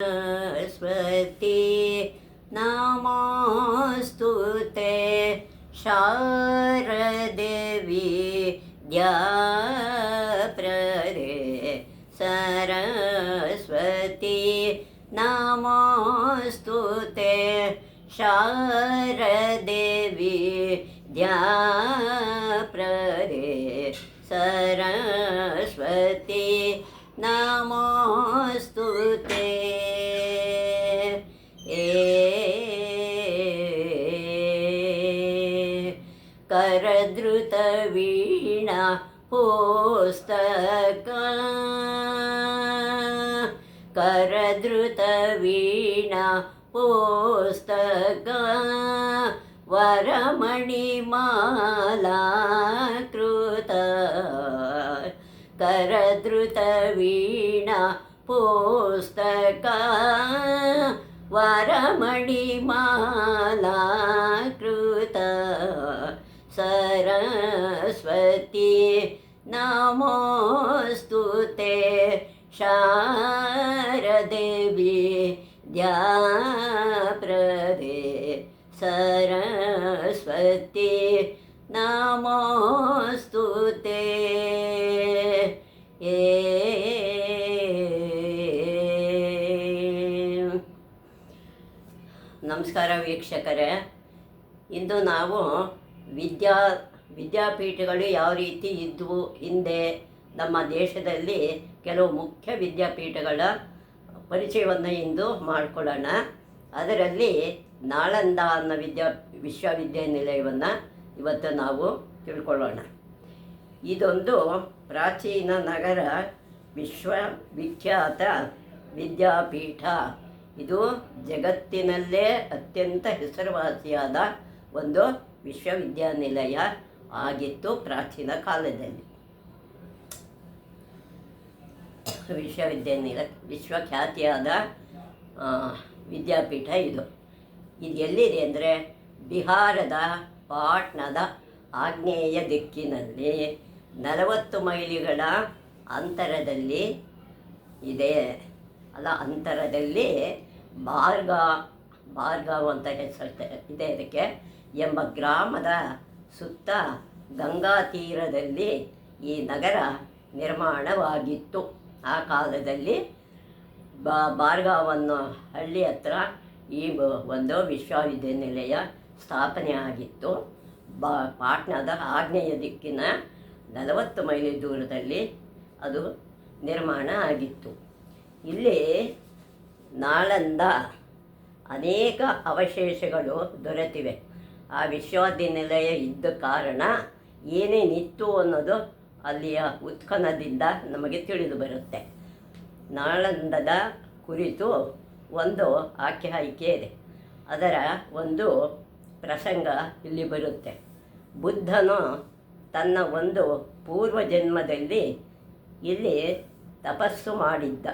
सरस्वती नमोस्तुते शारदे विद्याप्रदे सरस्वती नमोस्तुते शारदे विद्याप्रदे सरस्वती नमोस्तुते करधृतवीणा पुस्तक करधृतवीणा पुस्तक वरमणिमाला कृत करधृतवीणा पुस्तक वरमणिमाला कृत सरस्वती नमोस्तुते शारदे विद्याप्रदे सरस्वती नमोस्तुते ನಮಸ್ಕಾರ ವೀಕ್ಷಕರೇ, ಇಂದು ನಾವು ವಿದ್ಯಾಪೀಠಗಳು ಯಾವ ರೀತಿ ಇದ್ದವು ಹಿಂದೆ ನಮ್ಮ ದೇಶದಲ್ಲಿ ಕೆಲವು ಮುಖ್ಯ ವಿದ್ಯಾಪೀಠಗಳ ಪರಿಚಯವನ್ನು ಇಂದು ಮಾಡಿಕೊಳ್ಳೋಣ. ಅದರಲ್ಲಿ ನಾಳಂದ ಅನ್ನೋ ವಿಶ್ವವಿದ್ಯಾನಿಲಯವನ್ನು ಇವತ್ತು ನಾವು ತಿಳ್ಕೊಳ್ಳೋಣ. ಇದೊಂದು ಪ್ರಾಚೀನ ನಗರ, ವಿಶ್ವವಿಖ್ಯಾತ ವಿದ್ಯಾಪೀಠ. ಇದು ಜಗತ್ತಿನಲ್ಲೇ ಅತ್ಯಂತ ಹೆಸರುವಾಸಿಯಾದ ಒಂದು ವಿಶ್ವವಿದ್ಯಾನಿಲಯ ಆಗಿತ್ತು ಪ್ರಾಚೀನ ಕಾಲದಲ್ಲಿ. ವಿಶ್ವಖ್ಯಾತಿಯಾದ ವಿದ್ಯಾಪೀಠ ಇದು. ಇದು ಎಲ್ಲಿದೆ ಅಂದರೆ ಬಿಹಾರದ ಪಾಟ್ನಾದ ಆಗ್ನೇಯ ದಿಕ್ಕಿನಲ್ಲಿ 40 ಮೈಲಿಗಳ ಅಂತರದಲ್ಲಿ ಇದೆ. ಅಂತರದಲ್ಲಿ ಭಾರ್ಗಾವ್ ಅಂತ ಹೆಸರು ಇದೆ ಇದಕ್ಕೆ ಎಂಬ ಗ್ರಾಮದ ಸುತ್ತ ಗಂಗಾ ತೀರದಲ್ಲಿ ಈ ನಗರ ನಿರ್ಮಾಣವಾಗಿತ್ತು. ಆ ಕಾಲದಲ್ಲಿ ಭಾರ್ಗಾವ್ ಅನ್ನೋ ಹಳ್ಳಿ ಹತ್ರ ಈ ಒಂದು ವಿಶ್ವವಿದ್ಯಾನಿಲಯ ಸ್ಥಾಪನೆ ಆಗಿತ್ತು. ಪಾಟ್ನಾದ ಆಗ್ನೇಯ ದಿಕ್ಕಿನ 40 ಮೈಲಿ ದೂರದಲ್ಲಿ ಅದು ನಿರ್ಮಾಣ ಆಗಿತ್ತು. ಇಲ್ಲಿ ನಾಳಂದ ಅನೇಕ ಅವಶೇಷಗಳು ದೊರೆತಿವೆ. ಆ ವಿಶ್ವವಿದ್ಯಾನಿಲಯ ಇದ್ದ ಕಾರಣ ಏನೇನಿತ್ತು ಅನ್ನೋದು ಅಲ್ಲಿಯ ಉತ್ಖನದಿಂದ ನಮಗೆ ತಿಳಿದು ಬರುತ್ತೆ. ನಾಳಂದದ ಕುರಿತು ಒಂದು ಆಖ್ಯಾಯಿಕೆ ಇದೆ. ಅದರ ಒಂದು ಪ್ರಸಂಗ ಇಲ್ಲಿ ಬರುತ್ತೆ. ಬುದ್ಧನು ತನ್ನ ಒಂದು ಪೂರ್ವಜನ್ಮದಲ್ಲಿ ಇಲ್ಲಿ ತಪಸ್ಸು ಮಾಡಿದ್ದ.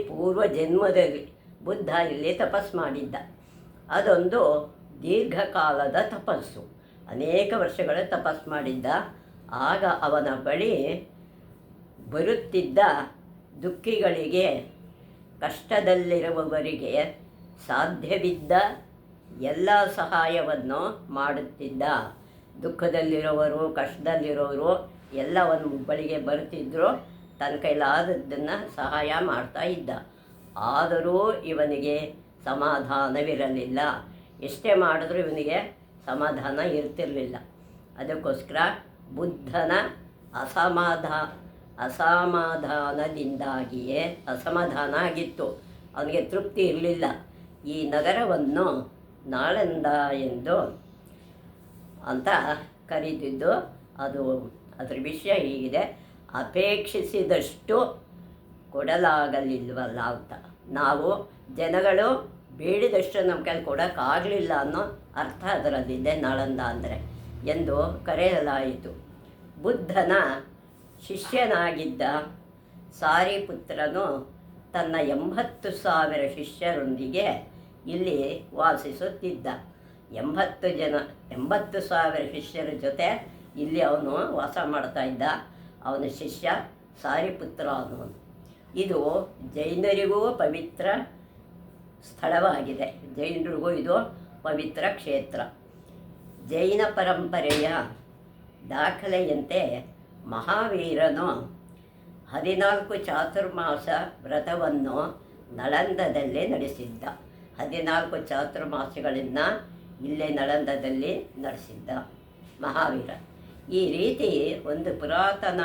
ಪೂರ್ವಜನ್ಮದಲ್ಲಿ ಬುದ್ಧ ಇಲ್ಲಿ ತಪಸ್ಸು ಮಾಡಿದ್ದ. ಅದೊಂದು ದೀರ್ಘಕಾಲದ ತಪಸ್ಸು, ಅನೇಕ ವರ್ಷಗಳ ತಪಸ್ಸು ಮಾಡಿದ್ದ. ಆಗ ಅವನ ಬಳಿ ಬರುತ್ತಿದ್ದ ದುಃಖಿಗಳಿಗೆ, ಕಷ್ಟದಲ್ಲಿರುವವರಿಗೆ ಸಾಧ್ಯವಿದ್ದ ಎಲ್ಲ ಸಹಾಯವನ್ನು ಮಾಡುತ್ತಿದ್ದ. ದುಃಖದಲ್ಲಿರೋವರು, ಕಷ್ಟದಲ್ಲಿರೋರು ಎಲ್ಲವನ್ನು ಬಳಿಗೆ ಬರುತ್ತಿದ್ದರು. ತನ್ನ ಕೈಲಾದದ್ದನ್ನು ಸಹಾಯ ಮಾಡ್ತಾ ಇದ್ದ. ಆದರೂ ಇವನಿಗೆ ಸಮಾಧಾನವಿರಲಿಲ್ಲ. ಎಷ್ಟೇ ಮಾಡಿದ್ರೂ ಇವನಿಗೆ ಸಮಾಧಾನ ಇರ್ತಿರಲಿಲ್ಲ. ಅದಕ್ಕೋಸ್ಕರ ಬುದ್ಧನ ಅಸಮಾಧಾನದಿಂದಾಗಿಯೇ ಅಸಮಾಧಾನ ಆಗಿತ್ತು. ಅವನಿಗೆ ತೃಪ್ತಿ ಇರಲಿಲ್ಲ. ಈ ನಗರವನ್ನು ನಾಳಂದ ಎಂದು ಅಂತ ಕರೀತಿದ್ದು. ಅದರ ವಿಷಯ ಹೀಗಿದೆ: ಅಪೇಕ್ಷಿಸಿದಷ್ಟು ಕೊಡಲಾಗಲಿಲ್ವಲ್ಲ ಅಂತ. ನಾವು ಜನಗಳು ಬೇಡಿದಷ್ಟು ನಮ್ಮ ಕೈಲಿ ಕೊಡೋಕ್ಕಾಗಲಿಲ್ಲ ಅನ್ನೋ ಅರ್ಥ ಅದರಲ್ಲಿದೆ ನಾಳಂದ ಅಂದರೆ ಎಂದು ಕರೆಯಲಾಯಿತು. ಬುದ್ಧನ ಶಿಷ್ಯನಾಗಿದ್ದ ಸಾರಿಪುತ್ರನು ತನ್ನ 80,000 ಶಿಷ್ಯರೊಂದಿಗೆ ಇಲ್ಲಿ ವಾಸಿಸುತ್ತಿದ್ದ. 80,000 ಶಿಷ್ಯರ ಜೊತೆ ಇಲ್ಲಿ ಅವನು ವಾಸ ಮಾಡ್ತಾ ಇದ್ದ. ಅವನ ಶಿಷ್ಯ ಸಾರಿಪುತ್ರ ಅನ್ನೋನು. ಇದು ಜೈನರಿಗೂ ಪವಿತ್ರ ಸ್ಥಳವಾಗಿದೆ. ಜೈನರಿಗೂ ಇದು ಪವಿತ್ರ ಕ್ಷೇತ್ರ. ಜೈನ ಪರಂಪರೆಯ ದಾಖಲೆಯಂತೆ ಮಹಾವೀರನು 14 ಚಾತುರ್ಮಾಸ ವ್ರತವನ್ನು ನಳಂದದಲ್ಲೇ ನಡೆಸಿದ್ದ. 14 ಚಾತುರ್ಮಾಸಗಳನ್ನು ಇಲ್ಲೇ ನಳಂದದಲ್ಲಿ ನಡೆಸಿದ್ದ ಮಹಾವೀರ. ಈ ರೀತಿ ಒಂದು ಪುರಾತನ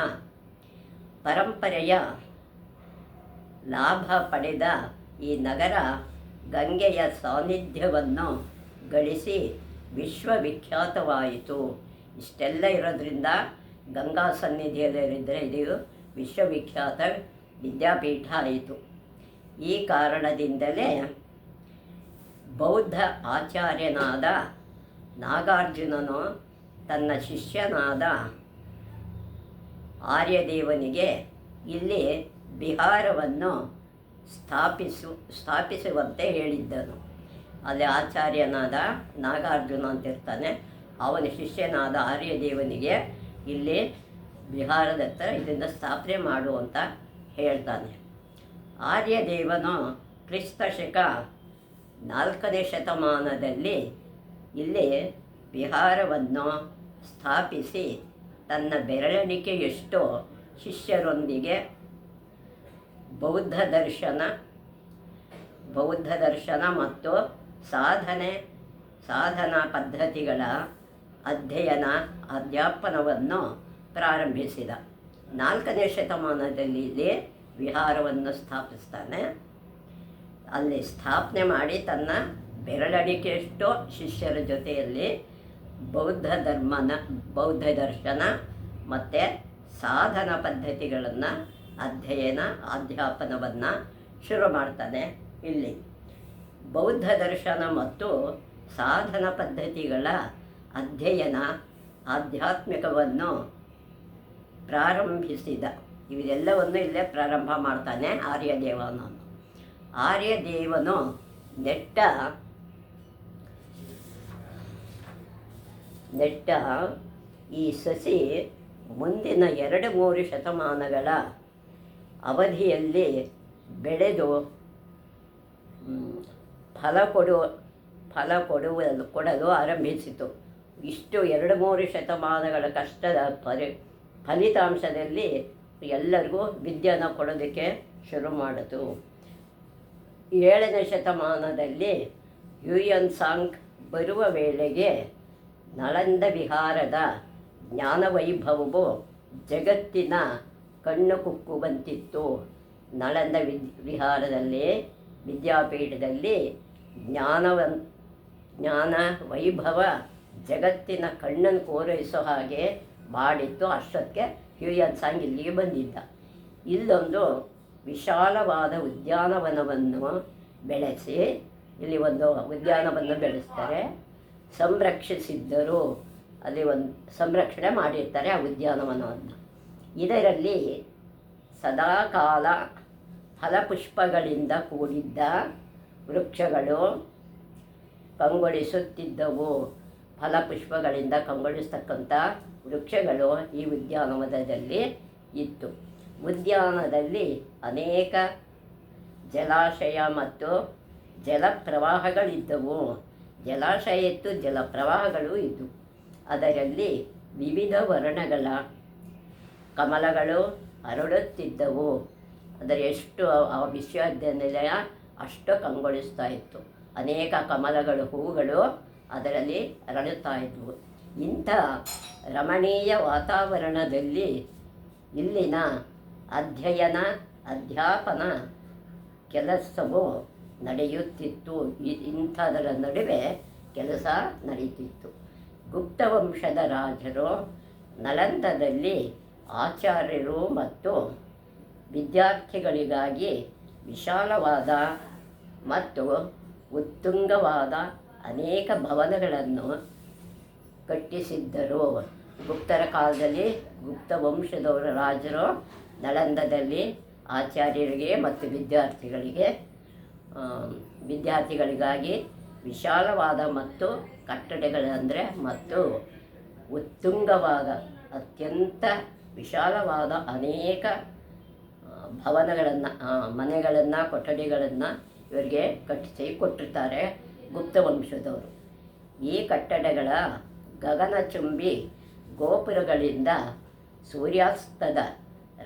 ಪರಂಪರೆಯ ಲಾಭ ಪಡೆದ ಈ ನಗರ ಗಂಗೆಯ ಸಾನ್ನಿಧ್ಯವನ್ನು ಗಳಿಸಿ ವಿಶ್ವವಿಖ್ಯಾತವಾಯಿತು. ಇಷ್ಟೆಲ್ಲ ಇರೋದ್ರಿಂದ ಗಂಗಾ ಸನ್ನಿಧಿಯಲ್ಲಿದ್ದರೆ ಇದು ವಿಶ್ವವಿಖ್ಯಾತ ವಿದ್ಯಾಪೀಠ ಆಯಿತು. ಈ ಕಾರಣದಿಂದಲೇ ಬೌದ್ಧ ಆಚಾರ್ಯನಾದ ನಾಗಾರ್ಜುನನು ತನ್ನ ಶಿಷ್ಯನಾದ ಆರ್ಯದೇವನಿಗೆ ಇಲ್ಲಿ ವಿಹಾರವನ್ನು ಸ್ಥಾಪಿಸುವಂತೆ ಹೇಳಿದ್ದನು. ಅಲ್ಲಿ ಆಚಾರ್ಯನಾದ ನಾಗಾರ್ಜುನ ಅಂತಿರ್ತಾನೆ, ಅವನ ಶಿಷ್ಯನಾದ ಆರ್ಯದೇವನಿಗೆ ಇಲ್ಲಿ ಬಿಹಾರದ ಹತ್ರ ಇದನ್ನು ಸ್ಥಾಪನೆ ಮಾಡುವಂತ ಹೇಳ್ತಾನೆ. ಆರ್ಯದೇವನು ಕ್ರಿಸ್ತಶಕ 4ನೇ ಶತಮಾನದಲ್ಲಿ ಇಲ್ಲಿ ವಿಹಾರವನ್ನು ಸ್ಥಾಪಿಸಿ ತನ್ನ ಬೆರಳೆಣಿಕೆಯಷ್ಟು ಶಿಷ್ಯರೊಂದಿಗೆ ಬೌದ್ಧ ದರ್ಶನ ಮತ್ತು ಸಾಧನಾ ಪದ್ಧತಿಗಳ ಅಧ್ಯಾಪನವನ್ನು ಪ್ರಾರಂಭಿಸಿದ. 4ನೇ ಶತಮಾನದಲ್ಲಿ ಇಲ್ಲಿ ವಿಹಾರವನ್ನು ಸ್ಥಾಪಿಸ್ತಾನೆ. ಅಲ್ಲಿ ಸ್ಥಾಪನೆ ಮಾಡಿ ತನ್ನ ಬೆರಳಣಿಕೆಯಷ್ಟು ಶಿಷ್ಯರ ಜೊತೆಯಲ್ಲಿ ಬೌದ್ಧ ದರ್ಶನ ಮತ್ತು ಸಾಧನ ಪದ್ಧತಿಗಳನ್ನು ಅಧ್ಯಾಪನವನ್ನು ಶುರು ಮಾಡ್ತಾನೆ. ಇಲ್ಲಿ ಬೌದ್ಧ ದರ್ಶನ ಮತ್ತು ಸಾಧನ ಪದ್ಧತಿಗಳ ಆಧ್ಯಾತ್ಮಿಕವನ್ನು ಪ್ರಾರಂಭಿಸಿದ. ಇವೆಲ್ಲವನ್ನು ಇಲ್ಲೇ ಪ್ರಾರಂಭ ಮಾಡ್ತಾನೆ ಆರ್ಯದೇವನು. ಆರ್ಯದೇವನು ನೆಟ್ಟ ಈ ಸಸಿ ಮುಂದಿನ 2-3 ಶತಮಾನಗಳ ಅವಧಿಯಲ್ಲಿ ಬೆಳೆದು ಫಲ ಕೊಡಲು ಆರಂಭಿಸಿತು. ಇಷ್ಟು 2-3 ಶತಮಾನಗಳ ಕಷ್ಟದ ಫಲಿತಾಂಶದಲ್ಲಿ ಎಲ್ಲರಿಗೂ ವಿದ್ಯೆನ ಕೊಡೋದಕ್ಕೆ ಶುರು ಮಾಡಿತು. 7ನೇ ಶತಮಾನದಲ್ಲಿ ಹ್ಯೂಯನ್ ಸಾಂಗ್ ಬರುವ ವೇಳೆಗೆ ನಳಂದ ವಿಹಾರದ ಜ್ಞಾನವೈಭವವು ಜಗತ್ತಿನ ಕಣ್ಣು ಕುಕ್ಕುವಂತಿತ್ತು. ನಳಂದ ವಿಹಾರದಲ್ಲಿ ವಿದ್ಯಾಪೀಠದಲ್ಲಿ ಜ್ಞಾನ ವೈಭವ ಜಗತ್ತಿನ ಕಣ್ಣನ್ನು ಕೋರೈಸೋ ಹಾಗೆ ಮಾಡಿತ್ತು. ಅಷ್ಟಕ್ಕೆ ಹ್ಯೂಯನ್ ಸಾಂಗ್ ಇಲ್ಲಿಗೆ ಬಂದಿದ್ದ. ಇಲ್ಲೊಂದು ವಿಶಾಲವಾದ ಉದ್ಯಾನವನವನ್ನು ಬೆಳೆಸಿ, ಇಲ್ಲಿ ಒಂದು ಉದ್ಯಾನವನ್ನು ಬೆಳೆಸ್ತಾರೆ. ಸಂರಕ್ಷಿಸಿದ್ದರು, ಅಲ್ಲಿ ಒಂದು ಸಂರಕ್ಷಣೆ ಮಾಡಿರ್ತಾರೆ ಆ ಉದ್ಯಾನವನವನ್ನು. ಇದರಲ್ಲಿ ಸದಾಕಾಲ ಫಲಪುಷ್ಪಗಳಿಂದ ಕೂಡಿದ್ದ ವೃಕ್ಷಗಳು ಕಂಗೊಳಿಸುತ್ತಿದ್ದವು. ಫಲಪುಷ್ಪಗಳಿಂದ ಕಂಗೊಳಿಸ್ತಕ್ಕಂಥ ವೃಕ್ಷಗಳು ಈ ಉದ್ಯಾನವನದಲ್ಲಿ ಇತ್ತು. ಉದ್ಯಾನದಲ್ಲಿ ಅನೇಕ ಜಲಾಶಯ ಮತ್ತು ಜಲಪ್ರವಾಹಗಳಿದ್ದವು. ಜಲಾಶಯ ಇತ್ತು, ಜಲಪ್ರವಾಹಗಳು ಇದ್ದವು. ಅದರಲ್ಲಿ ವಿವಿಧ ವರ್ಣಗಳ ಕಮಲಗಳು ಹರಡುತ್ತಿದ್ದವು. ಅದರ ಎಷ್ಟು ಆ ವಿಶ್ವವಿದ್ಯಾನಿಲಯ ಅಷ್ಟು ಕಂಗೊಳಿಸ್ತಾ ಇತ್ತು. ಅನೇಕ ಕಮಲಗಳು, ಹೂಗಳು ಅದರಲ್ಲಿ ಅರಳುತ್ತಾ ಇದ್ವು. ಇಂಥ ರಮಣೀಯ ವಾತಾವರಣದಲ್ಲಿ ಇಲ್ಲಿನ ಅಧ್ಯಾಪನ ಕೆಲಸವು ನಡೆಯುತ್ತಿತ್ತು. ಇಂಥದರ ನಡುವೆ ಕೆಲಸ ನಡೀತಿತ್ತು. ಗುಪ್ತವಂಶದ ರಾಜರು ನಳಂದದಲ್ಲಿ ಆಚಾರ್ಯರು ಮತ್ತು ವಿದ್ಯಾರ್ಥಿಗಳಿಗಾಗಿ ವಿಶಾಲವಾದ ಮತ್ತು ಉತ್ತುಂಗವಾದ ಅನೇಕ ಭವನಗಳನ್ನು ಕಟ್ಟಿಸಿದ್ದರು. ಗುಪ್ತರ ಕಾಲದಲ್ಲಿ ಗುಪ್ತವಂಶದವರ ರಾಜರು ನಳಂದದಲ್ಲಿ ಆಚಾರ್ಯರಿಗೆ ಮತ್ತು ವಿದ್ಯಾರ್ಥಿಗಳಿಗಾಗಿ ವಿಶಾಲವಾದ ಮತ್ತು ಕಟ್ಟಡಗಳಂದರೆ ಮತ್ತು ಉತ್ತುಂಗವಾದ ಅತ್ಯಂತ ವಿಶಾಲವಾದ ಅನೇಕ ಭವನಗಳನ್ನು ಮನೆಗಳನ್ನು ಕೊಠಡಿಗಳನ್ನು ಇವರಿಗೆ ಕಟ್ಟಿಸಿ ಕೊಟ್ಟಿರ್ತಾರೆ ಗುಪ್ತವಂಶದವರು. ಈ ಕಟ್ಟಡಗಳ ಗಗನಚುಂಬಿ ಗೋಪುರಗಳಿಂದ ಸೂರ್ಯಾಸ್ತದ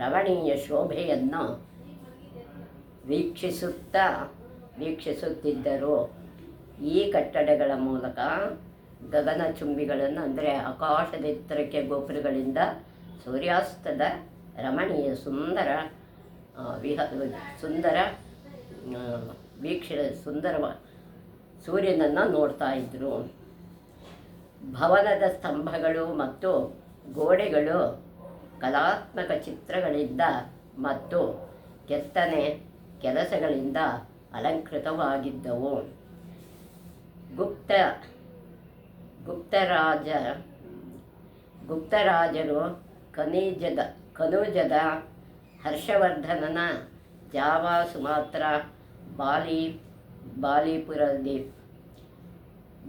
ರಮಣೀಯ ಶೋಭೆಯನ್ನು ವೀಕ್ಷಿಸುತ್ತಿದ್ದರು. ಈ ಕಟ್ಟಡಗಳ ಮೂಲಕ ಗಗನಚುಂಬಿಗಳನ್ನು ಅಂದರೆ ಆಕಾಶದೆತ್ತರಕ್ಕೆ ಗೋಪುರಗಳಿಂದ ಸೂರ್ಯಾಸ್ತದ ರಮಣೀಯ ಸುಂದರ ಸೂರ್ಯನನ್ನು ನೋಡ್ತಾ ಇದ್ದರು. ಭವನದ ಸ್ತಂಭಗಳು ಮತ್ತು ಗೋಡೆಗಳು ಕಲಾತ್ಮಕ ಚಿತ್ರಗಳಿಂದ ಮತ್ತು ಕೆತ್ತನೆ ಕೆಲಸಗಳಿಂದ ಅಲಂಕೃತವಾಗಿದ್ದವು. ಗುಪ್ತರಾಜರು ಕನೂಜದ ಹರ್ಷವರ್ಧನನ ಜಾವಾ, ಸುಮಾತ್ರ,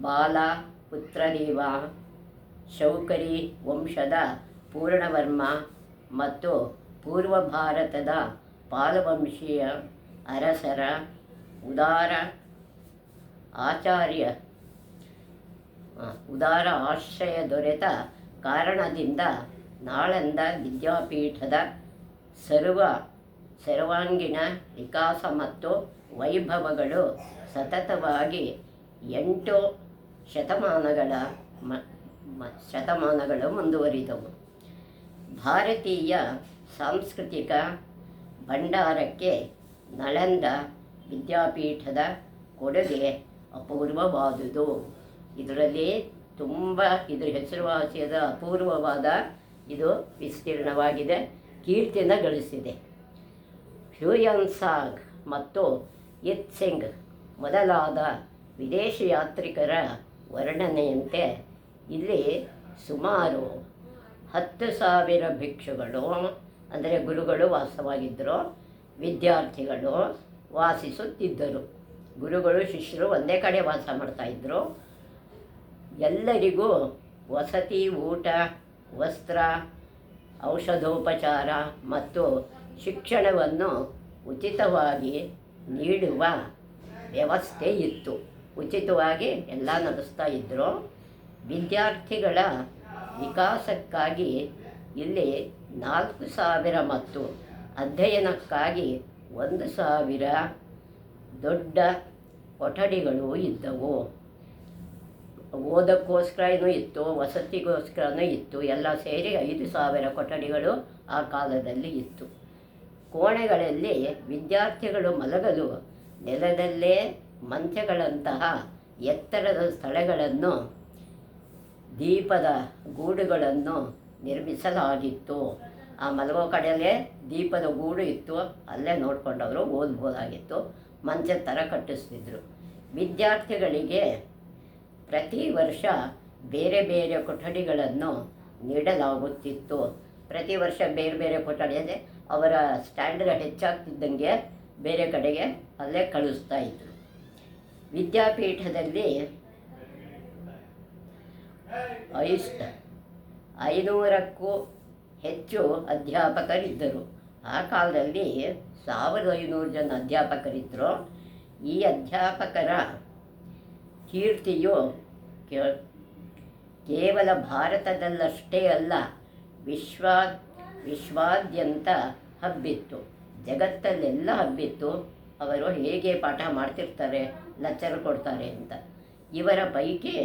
ಬಾಲಪುತ್ರದೇವ, ಶೌಕರಿ ವಂಶದ ಪೂರ್ಣವರ್ಮ ಮತ್ತು ಪೂರ್ವ ಭಾರತದ ಪಾಲವಂಶೀಯ ಅರಸರ ಉದಾರ ಆಶ್ರಯ ದೊರೆತ ಕಾರಣದಿಂದ ನಾಳಂದ ವಿದ್ಯಾಪೀಠದ ಸರ್ವಾಂಗೀಣ ವಿಕಾಸ ಮತ್ತು ವೈಭವಗಳು ಸತತವಾಗಿ 8 ಶತಮಾನಗಳು ಮುಂದುವರಿದವು. ಭಾರತೀಯ ಸಾಂಸ್ಕೃತಿಕ ಭಂಡಾರಕ್ಕೆ ನಳಂದ ವಿದ್ಯಾಪೀಠದ ಕೊಡುಗೆ ಅಪೂರ್ವವಾದುದು. ಇದರಲ್ಲಿ ತುಂಬ ಇದರ ಹೆಸರುವಾಸಿಯಾದ ಅಪೂರ್ವವಾದ ಇದು ವಿಸ್ತೀರ್ಣವಾಗಿದೆ, ಕೀರ್ತಿಯನ್ನು ಗಳಿಸಿದೆ. ಹ್ಯೂಯನ್ಸಾಂಗ್ ಮತ್ತು ಇತ್ಸೆಂಗ್ ಮೊದಲಾದ ವಿದೇಶಿ ಯಾತ್ರಿಕರ ವರ್ಣನೆಯಂತೆ ಇಲ್ಲಿ ಸುಮಾರು 10,000 ಭಿಕ್ಷುಗಳು ಅಂದರೆ ಗುರುಗಳು ವಾಸವಾಗಿದ್ದರು, ವಿದ್ಯಾರ್ಥಿಗಳು ವಾಸಿಸುತ್ತಿದ್ದರು. ಗುರುಗಳು ಶಿಷ್ಯರು ಒಂದೇ ಕಡೆ ವಾಸ ಮಾಡ್ತಾಯಿದ್ರು. ಎಲ್ಲರಿಗೂ ವಸತಿ, ಊಟ, ವಸ್ತ್ರ, ಔಷಧೋಪಚಾರ ಮತ್ತು ಶಿಕ್ಷಣವನ್ನು ಉಚಿತವಾಗಿ ನೀಡುವ ವ್ಯವಸ್ಥೆ ಇತ್ತು. ಉಚಿತವಾಗಿ ಎಲ್ಲ ನಡೆಸ್ತಾ ಇದ್ದರು. ವಿದ್ಯಾರ್ಥಿಗಳ ವಿಕಾಸಕ್ಕಾಗಿ ಇಲ್ಲಿ 4,000 ಮತ್ತು ಅಧ್ಯಯನಕ್ಕಾಗಿ 1,000 ದೊಡ್ಡ ಕೊಠಡಿಗಳು ಇದ್ದವು. ಓದಕ್ಕೋಸ್ಕರನೂ ಇತ್ತು, ವಸತಿಗೋಸ್ಕರನೂ ಇತ್ತು. ಎಲ್ಲ ಸೇರಿ 5,000 ಕೊಠಡಿಗಳು ಆ ಕಾಲದಲ್ಲಿ ಇತ್ತು. ಕೋಣೆಗಳಲ್ಲಿ ವಿದ್ಯಾರ್ಥಿಗಳು ಮಲಗಲು ನೆಲದಲ್ಲೇ ಮಂಚಗಳಂತಹ ಎತ್ತರದ ಸ್ಥಳಗಳನ್ನು, ದೀಪದ ಗೂಡುಗಳನ್ನು ನಿರ್ಮಿಸಲಾಗಿತ್ತು. ಆ ಮಲಗೋ ಕಡೆಯಲ್ಲೇ ದೀಪದ ಗೂಡು ಇತ್ತು, ಅಲ್ಲೇ ನೋಡ್ಕೊಂಡವರು ಓದ್ಬೋದಾಗಿತ್ತು. ಮಂಚದ ಥರ ಕಟ್ಟಿಸ್ತಿದ್ರು. ವಿದ್ಯಾರ್ಥಿಗಳಿಗೆ ಪ್ರತಿ ವರ್ಷ ಬೇರೆ ಬೇರೆ ಕೊಠಡಿಗಳನ್ನು ನೀಡಲಾಗುತ್ತಿತ್ತು. ಪ್ರತಿ ವರ್ಷ ಬೇರೆ ಬೇರೆ ಕೊಠಡಿ ಅಂದರೆ ಅವರ ಸ್ಟ್ಯಾಂಡರ್ಡ್ ಹೆಚ್ಚಾಗ್ತಿದ್ದಂಗೆ ಬೇರೆ ಕಡೆಗೆ ಅಲ್ಲೇ ಕಳಿಸ್ತಾ ಇದ್ರು. ವಿದ್ಯಾಪೀಠದಲ್ಲಿ 500ಕ್ಕೂ ಹೆಚ್ಚು ಅಧ್ಯಾಪಕರಿದ್ದರು. ಆ ಕಾಲದಲ್ಲಿ 1,500 ಜನ ಅಧ್ಯಾಪಕರಿದ್ದರು. ಈ ಅಧ್ಯಾಪಕರ ಕೀರ್ತಿಯು ಕೇವಲ ಭಾರತದಲ್ಲಷ್ಟೇ ಅಲ್ಲ, ವಿಶ್ವಾದ್ಯಂತ ಹಬ್ಬಿತ್ತು. ಜಗತ್ತಲ್ಲೆಲ್ಲ ಹಬ್ಬಿತ್ತು. ಅವರು ಹೇಗೆ ಪಾಠ ಮಾಡ್ತಿರ್ತಾರೆ, ಲೆಕ್ಚರ್ ಕೊಡ್ತಾರೆ ಅಂತ. ಇವರ ಪೈಕಿ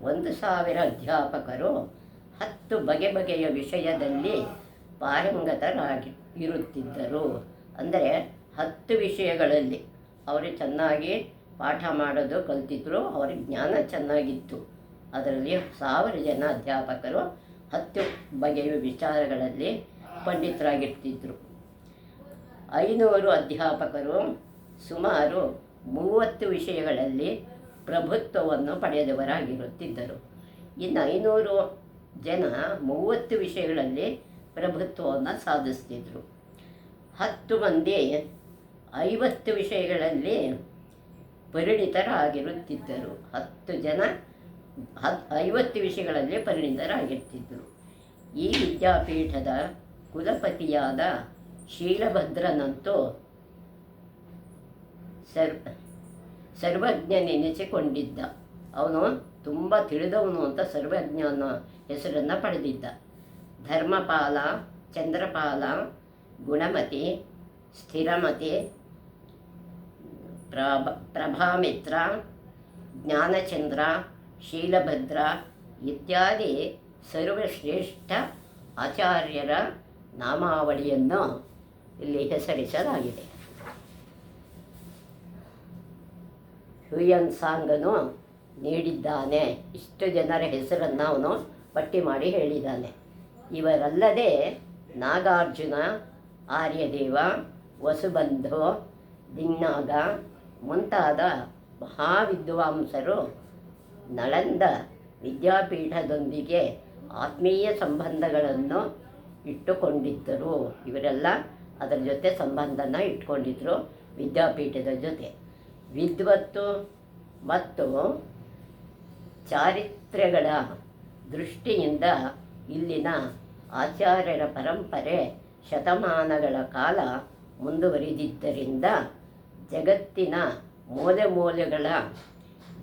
1,000 ಅಧ್ಯಾಪಕರು 10 ಬಗೆಯ ವಿಷಯದಲ್ಲಿ ಇರುತ್ತಿದ್ದರು. ಅಂದರೆ 10 ವಿಷಯಗಳಲ್ಲಿ ಅವರು ಚೆನ್ನಾಗಿ ಪಾಠ ಮಾಡೋದು ಕಲ್ತಿದ್ರು. ಅವರ ಜ್ಞಾನ ಚೆನ್ನಾಗಿತ್ತು. ಅದರಲ್ಲಿ 1,000 ಜನ ಅಧ್ಯಾಪಕರು 10 ಬಗೆಯ ವಿಚಾರಗಳಲ್ಲಿ ಪಂಡಿತರಾಗಿರ್ತಿದ್ರು. 500 ಅಧ್ಯಾಪಕರು ಸುಮಾರು 30 ವಿಷಯಗಳಲ್ಲಿ ಪ್ರಭುತ್ವವನ್ನು ಪಡೆದವರಾಗಿರುತ್ತಿದ್ದರು. ಇನ್ನು 500 ಜನ 30 ವಿಷಯಗಳಲ್ಲಿ ಪ್ರಭುತ್ವವನ್ನು ಸಾಧಿಸ್ತಿದ್ರು. 10 ಮಂದಿ 50 ವಿಷಯಗಳಲ್ಲಿ ಪರಿಣಿತರಾಗಿರುತ್ತಿದ್ದರು. 10 ಜನ 50 ವಿಷಯಗಳಲ್ಲಿ ಪರಿಣಿತರಾಗಿರ್ತಿದ್ದರು. ಈ ವಿದ್ಯಾಪೀಠದ ಕುಲಪತಿಯಾದ ಶೀಲಭದ್ರನಂತೂ ಸರ್ವಜ್ಞನೆನಿಸಿಕೊಂಡಿದ್ದ. ಅವನು ತುಂಬ ತಿಳಿದವನು ಅಂತ ಸರ್ವಜ್ಞ ಅನ್ನೋ ಹೆಸರನ್ನು ಪಡೆದಿದ್ದ. ಧರ್ಮಪಾಲ, ಚಂದ್ರಪಾಲ, ಗುಣಮತಿ, ಸ್ಥಿರಮತಿ, ಪ್ರಭಾಮಿತ್ರ, ಜ್ಞಾನಚಂದ್ರ, ಶೀಲಭದ್ರ ಇತ್ಯಾದಿ ಸರ್ವಶ್ರೇಷ್ಠ ಆಚಾರ್ಯರ ನಾಮಾವಳಿಯನ್ನು ಇಲ್ಲಿ ಹೆಸರಿಸಲಾಗಿದೆ. ಹ್ಯುಯನ್ ಸಾಂಗನು ನೀಡಿದ್ದಾನೆ. ಇಷ್ಟು ಜನರ ಹೆಸರನ್ನು ಅವನು ಪಟ್ಟಿ ಮಾಡಿ ಹೇಳಿದ್ದಾನೆ. ಇವರಲ್ಲದೆ ನಾಗಾರ್ಜುನ, ಆರ್ಯದೇವ, ವಸುಬಂಧು, ದಿನ್ನಾಗ ಮುಂತಾದ ಮಹಾವಿದ್ವಾಂಸರು ನಳಂದ ವಿದ್ಯಾಪೀಠದೊಂದಿಗೆ ಆತ್ಮೀಯ ಸಂಬಂಧಗಳನ್ನು ಇಟ್ಟುಕೊಂಡಿದ್ದರು. ಇವರೆಲ್ಲ ಅದರ ಜೊತೆ ಸಂಬಂಧನ ಇಟ್ಕೊಂಡಿದ್ದರು ವಿದ್ಯಾಪೀಠದ ಜೊತೆ. ವಿದ್ವತ್ತು ಮತ್ತು ಚಾರಿತ್ರ್ಯಗಳ ದೃಷ್ಟಿಯಿಂದ ಇಲ್ಲಿನ ಆಚಾರ್ಯರ ಪರಂಪರೆ ಶತಮಾನಗಳ ಕಾಲ ಮುಂದುವರಿದಿದ್ದರಿಂದ ಜಗತ್ತಿನ ಮೂಲೆಗಳ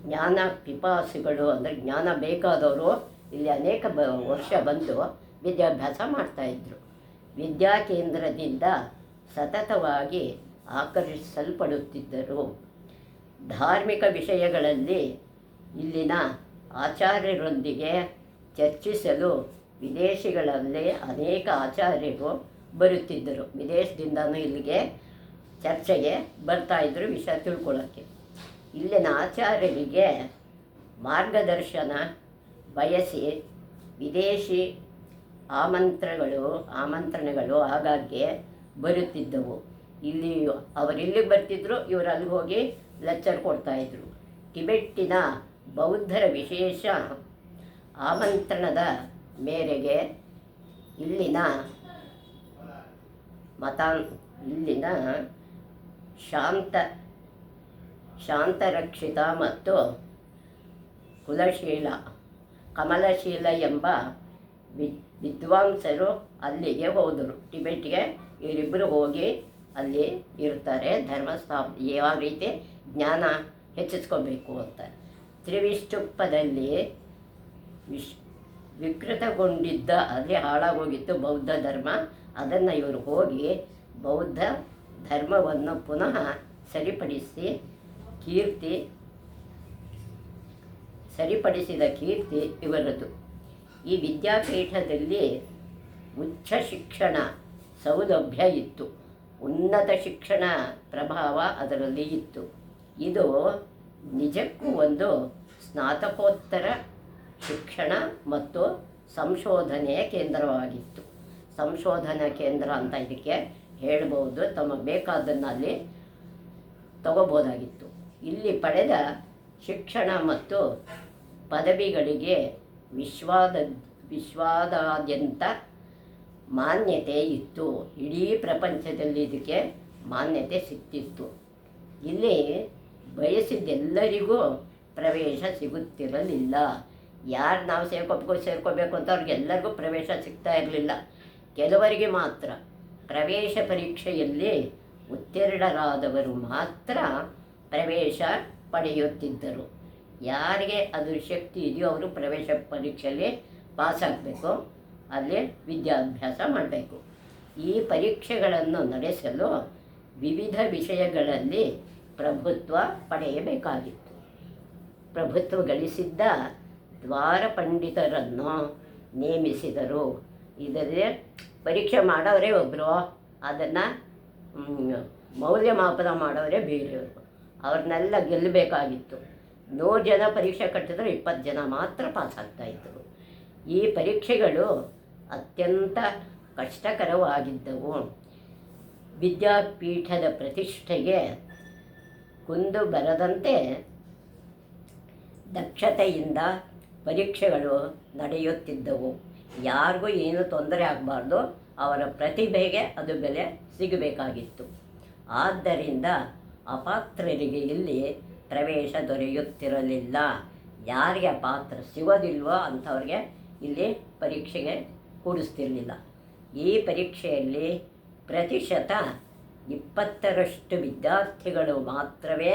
ಜ್ಞಾನ ಪಿಪಾಸುಗಳು, ಅಂದರೆ ಜ್ಞಾನ ಬೇಕಾದವರು ಇಲ್ಲಿ ಅನೇಕ ವರ್ಷ ಬಂದು ವಿದ್ಯಾಭ್ಯಾಸ ಮಾಡ್ತಾಯಿದ್ರು. ವಿದ್ಯಾಕೇಂದ್ರದಿಂದ ಸತತವಾಗಿ ಆಕರ್ಷಿಸಲ್ಪಡುತ್ತಿದ್ದರು. ಧಾರ್ಮಿಕ ವಿಷಯಗಳಲ್ಲಿ ಇಲ್ಲಿನ ಆಚಾರ್ಯರೊಂದಿಗೆ ಚರ್ಚಿಸಲು ವಿದೇಶಿಗಳಲ್ಲಿ ಅನೇಕ ಆಚಾರ್ಯರು ಬರುತ್ತಿದ್ದರು. ವಿದೇಶದಿಂದನೂ ಇಲ್ಲಿಗೆ ಚರ್ಚೆಗೆ ಬರ್ತಾಯಿದ್ರು ವಿಷಯ ತಿಳ್ಕೊಳ್ಳೋಕ್ಕೆ. ಇಲ್ಲಿನ ಆಚಾರ್ಯರಿಗೆ ಮಾರ್ಗದರ್ಶನ ಬಯಸಿ ವಿದೇಶಿ ಆಮಂತ್ರಣಗಳು ಆಗಾಗ್ಗೆ ಬರುತ್ತಿದ್ದವು. ಅವರಿಲ್ಲಿಗೆ ಬರ್ತಿದ್ರು, ಇವರು ಅಲ್ಲಿ ಹೋಗಿ ಲೆಕ್ಚರ್ ಕೊಡ್ತಾಯಿದ್ರು. ಟಿಬೆಟ್ಟಿನ ಬೌದ್ಧರ ವಿಶೇಷ ಆಮಂತ್ರಣದ ಮೇರೆಗೆ ಇಲ್ಲಿನ ಶಾಂತರಕ್ಷಿತ ಮತ್ತು ಕಮಲಶೀಲ ಎಂಬ ವಿದ್ವಾಂಸರು ಅಲ್ಲಿಗೆ ಹೋದರು. ಟಿಬೆಟ್ಗೆ ಇವರಿಬ್ಬರು ಹೋಗಿ ಅಲ್ಲಿ ಇರ್ತಾರೆ. ಯಾವ ರೀತಿ ಜ್ಞಾನ ಹೆಚ್ಚಿಸ್ಕೋಬೇಕು ಅಂತ. ತ್ರಿವಿಷ್ಟುಪ್ಪದಲ್ಲಿ ವಿಕೃತಗೊಂಡಿದ್ದ, ಅಲ್ಲಿ ಹಾಳಾಗೋಗಿತ್ತು ಬೌದ್ಧ ಧರ್ಮ. ಅದನ್ನು ಇವರು ಹೋಗಿ ಬೌದ್ಧ ಧರ್ಮವನ್ನು ಪುನಃ ಸರಿಪಡಿಸಿದ ಕೀರ್ತಿ ಇವರದು. ಈ ವಿದ್ಯಾಪೀಠದಲ್ಲಿ ಉಚ್ಚ ಶಿಕ್ಷಣ ಸೌಲಭ್ಯ ಇತ್ತು. ಉನ್ನತ ಶಿಕ್ಷಣ ಪ್ರಭಾವ ಅದರಲ್ಲಿ ಇತ್ತು. ಇದು ನಿಜಕ್ಕೂ ಒಂದು ಸ್ನಾತಕೋತ್ತರ ಶಿಕ್ಷಣ ಮತ್ತು ಸಂಶೋಧನೆಯ ಕೇಂದ್ರವಾಗಿತ್ತು. ಸಂಶೋಧನಾ ಕೇಂದ್ರ ಅಂತ ಇದಕ್ಕೆ ಹೇಳ್ಬೋದು. ತಮಗೆ ಬೇಕಾದ್ದನ್ನು ಅಲ್ಲಿ ತಗೋಬೋದಾಗಿತ್ತು. ಇಲ್ಲಿ ಪಡೆದ ಶಿಕ್ಷಣ ಮತ್ತು ಪದವಿಗಳಿಗೆ ವಿಶ್ವಾದಾದ್ಯಂತ ಮಾನ್ಯತೆ ಇತ್ತು. ಇಡೀ ಪ್ರಪಂಚದಲ್ಲಿ ಇದಕ್ಕೆ ಮಾನ್ಯತೆ ಸಿಕ್ತಿತ್ತು. ಇಲ್ಲಿ ಬಯಸಿದ್ದೆಲ್ಲರಿಗೂ ಪ್ರವೇಶ ಸಿಗುತ್ತಿರಲಿಲ್ಲ. ಯಾರು ನಾವು ಸೇರ್ಕೋಬೇಕು ಅಂತ ಅವ್ರಿಗೆಲ್ಲರಿಗೂ ಪ್ರವೇಶ ಸಿಗ್ತಾ ಇರಲಿಲ್ಲ. ಕೆಲವರಿಗೆ ಮಾತ್ರ. ಪ್ರವೇಶ ಪರೀಕ್ಷೆಯಲ್ಲಿ ಉತ್ತೀರ್ಣರಾದವರು ಮಾತ್ರ ಪ್ರವೇಶ ಪಡೆಯುತ್ತಿದ್ದರು. ಯಾರಿಗೆ ಅದು ಶಕ್ತಿ ಇದೆಯೋ ಅವರು ಪ್ರವೇಶ ಪರೀಕ್ಷೆಯಲ್ಲಿ ಪಾಸಾಗಬೇಕು, ಅಲ್ಲಿ ವಿದ್ಯಾಭ್ಯಾಸ ಮಾಡಬೇಕು. ಈ ಪರೀಕ್ಷೆಗಳನ್ನು ನಡೆಸಲು ವಿವಿಧ ವಿಷಯಗಳಲ್ಲಿ ಪ್ರಭುತ್ವ ಪಡೆಯಬೇಕಾಗಿತ್ತು. ಪ್ರಭುತ್ವ ಗಳಿಸಿದ್ದ ದ್ವಾರಪಂಡಿತರನ್ನು ನೇಮಿಸಿದರು. ಇದರಲ್ಲಿ ಪರೀಕ್ಷೆ ಮಾಡೋರೇ ಒಬ್ಬರು, ಅದನ್ನು ಮೌಲ್ಯಮಾಪನ ಮಾಡೋರೇ ಬೇರೆಯವರು. ಅವ್ರನ್ನೆಲ್ಲ ಗೆಲ್ಲಬೇಕಾಗಿತ್ತು. 100 ಜನ ಪರೀಕ್ಷೆ ಕಟ್ಟಿದ್ರೆ 20 ಜನ ಮಾತ್ರ ಪಾಸಾಗ್ತಾಯಿದ್ದರು. ಈ ಪರೀಕ್ಷೆಗಳು ಅತ್ಯಂತ ಕಷ್ಟಕರವಾಗಿದ್ದವು. ವಿದ್ಯಾಪೀಠದ ಪ್ರತಿಷ್ಠೆಗೆ ಕುಂದು ಬರದಂತೆ ದಕ್ಷತೆಯಿಂದ ಪರೀಕ್ಷೆಗಳು ನಡೆಯುತ್ತಿದ್ದವು. ಯಾರಿಗೂ ಏನು ತೊಂದರೆ ಆಗಬಾರ್ದು, ಅವರ ಪ್ರತಿಭೆಗೆ ಅದು ಬೆಲೆ ಸಿಗಬೇಕಾಗಿತ್ತು. ಆದ್ದರಿಂದ ಅಪಾತ್ರರಿಗೆ ಇಲ್ಲಿ ಪ್ರವೇಶ ದೊರೆಯುತ್ತಿರಲಿಲ್ಲ. ಯಾರಿಗೆ ಪಾತ್ರ ಸಿಗೋದಿಲ್ವೋ ಅಂಥವ್ರಿಗೆ ಇಲ್ಲಿ ಪರೀಕ್ಷೆಗೆ ಕೂಡಿಸ್ತಿರಲಿಲ್ಲ. ಈ ಪರೀಕ್ಷೆಯಲ್ಲಿ ಪ್ರತಿಶತ 20ರಷ್ಟು ವಿದ್ಯಾರ್ಥಿಗಳು ಮಾತ್ರವೇ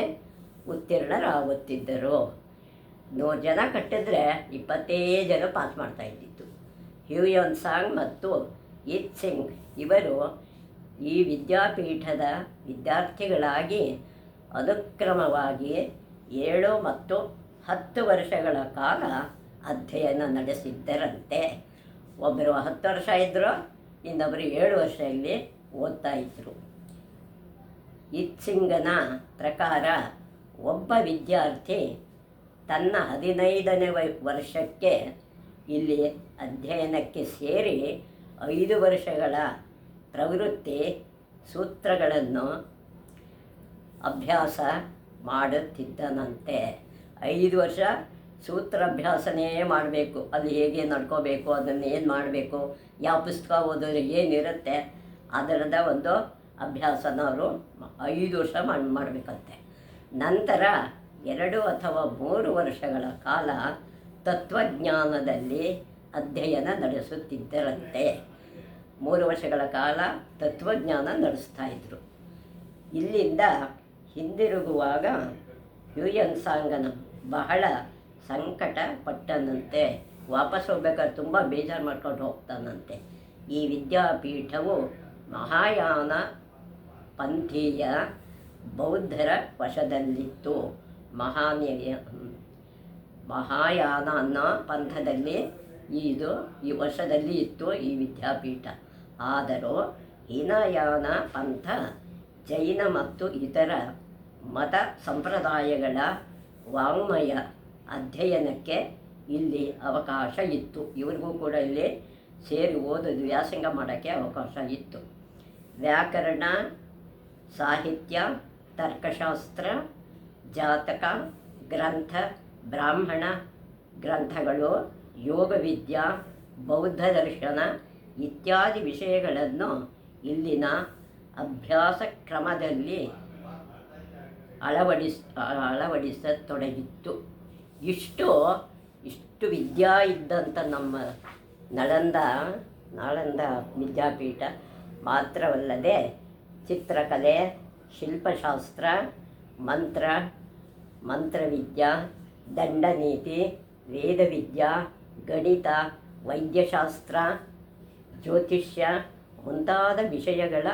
ಉತ್ತೀರ್ಣರಾಗುತ್ತಿದ್ದರು. 100 ಜನ ಕಟ್ಟಿದ್ರೆ 25 ಜನ ಪಾಸ್ ಮಾಡ್ತಾಯಿದ್ದಿತ್ತು. ಹ್ಯೂಯನ್ ಸಾಂಗ್ ಮತ್ತು ಯೀತ್ ಸಿಂಗ್ ಇವರು ಈ ವಿದ್ಯಾಪೀಠದ ವಿದ್ಯಾರ್ಥಿಗಳಾಗಿ ಅನುಕ್ರಮವಾಗಿ 7 ಮತ್ತು 10 ವರ್ಷಗಳ ಕಾಲ ಅಧ್ಯಯನ ನಡೆಸಿದ್ದರಂತೆ. ಒಬ್ಬರು 10 ವರ್ಷ ಇದ್ದರು, ಇನ್ನೊಬ್ಬರು 7 ವರ್ಷ ಇಲ್ಲಿ ಓದ್ತಾ ಇದ್ದರು. ಯೀತ್ ಸಿಂಗನ ಪ್ರಕಾರ ಒಬ್ಬ ವಿದ್ಯಾರ್ಥಿ ತನ್ನ 15ನೇ ವರ್ಷಕ್ಕೆ ಇಲ್ಲಿ ಅಧ್ಯಯನಕ್ಕೆ ಸೇರಿ 5 ವರ್ಷಗಳ ಪ್ರವೃತ್ತಿ ಸೂತ್ರಗಳನ್ನು ಅಭ್ಯಾಸ ಮಾಡುತ್ತಿದ್ದನಂತೆ. 5 ವರ್ಷ ಸೂತ್ರಾಭ್ಯಾಸನೇ ಮಾಡಬೇಕು. ಅದು ಹೇಗೆ ನಡ್ಕೋಬೇಕು, ಅದನ್ನು ಏನು ಮಾಡಬೇಕು, ಯಾವ ಪುಸ್ತಕ ಓದಿದ್ರೆ ಏನಿರುತ್ತೆ ಅದರದ ಒಂದು ಅಭ್ಯಾಸನ ಅವರು 5 ವರ್ಷ ಮಾಡಬೇಕಂತೆ. ನಂತರ 2 ಅಥವಾ 3 ವರ್ಷಗಳ ಕಾಲ ತತ್ವಜ್ಞಾನದಲ್ಲಿ ಅಧ್ಯಯನ ನಡೆಸುತ್ತಿದ್ದರಂತೆ. 3 ವರ್ಷಗಳ ಕಾಲ ತತ್ವಜ್ಞಾನ ನಡೆಸ್ತಾ ಇದ್ದರು. ಇಲ್ಲಿಂದ ಹಿಂದಿರುಗುವಾಗ ಹ್ಯೂಯನ್ ಸಾಂಗನ ಬಹಳ ಸಂಕಟ ಪಟ್ಟನಂತೆ. ವಾಪಸ್ ಹೋಗ್ಬೇಕಾದ್ರೆ ತುಂಬ ಬೇಜಾರು ಮಾಡ್ಕೊಂಡು ಹೋಗ್ತಾನಂತೆ. ಈ ವಿದ್ಯಾಪೀಠವು ಮಹಾಯಾನ ಪಂಥೀಯ ಬೌದ್ಧರ ವಶದಲ್ಲಿತ್ತು. ಮಹಾಯಾನ ಅನ್ನೋ ಪಂಥದಲ್ಲಿ ಈ ವಶದಲ್ಲಿ ಇತ್ತು ಈ ವಿದ್ಯಾಪೀಠ. ಆದರೂ ಹೀನಯಾನ ಪಂಥ ಜೈನ ಮತ್ತು ಇತರ ಮತ ಸಂಪ್ರದಾಯಗಳ ವಾಂಗ್ಮಯ ಅಧ್ಯಯನಕ್ಕೆ ಇಲ್ಲಿ ಅವಕಾಶ ಇತ್ತು. ಇವ್ರಿಗೂ ಕೂಡ ಇಲ್ಲಿ ಸೇರಿ ಓದೋದು ವ್ಯಾಸಂಗ ಮಾಡೋಕ್ಕೆ ಅವಕಾಶ ಇತ್ತು. ವ್ಯಾಕರಣ, ಸಾಹಿತ್ಯ, ತರ್ಕಶಾಸ್ತ್ರ, ಜಾತಕ ಗ್ರಂಥ, ಬ್ರಾಹ್ಮಣ ಗ್ರಂಥಗಳು, ಯೋಗವಿದ್ಯಾ, ಬೌದ್ಧ ದರ್ಶನ ಇತ್ಯಾದಿ ವಿಷಯಗಳನ್ನು ಇಲ್ಲಿನ ಅಭ್ಯಾಸ ಕ್ರಮದಲ್ಲಿ ಅಳವಡಿಸತೊಡಗಿತ್ತು. ಇಷ್ಟು ವಿದ್ಯಾ ಇದ್ದಂಥ ನಮ್ಮ ನಾಳಂದ ವಿದ್ಯಾಪೀಠ ಮಾತ್ರವಲ್ಲದೆ ಚಿತ್ರಕಲೆ, ಶಿಲ್ಪಶಾಸ್ತ್ರ, ಮಂತ್ರವಿದ್ಯಾ, ದಂಡನೀತಿ, ವೇದವಿದ್ಯಾ, ಗಣಿತ, ವೈದ್ಯಶಾಸ್ತ್ರ, ಜ್ಯೋತಿಷ್ಯ ಮುಂತಾದ ವಿಷಯಗಳ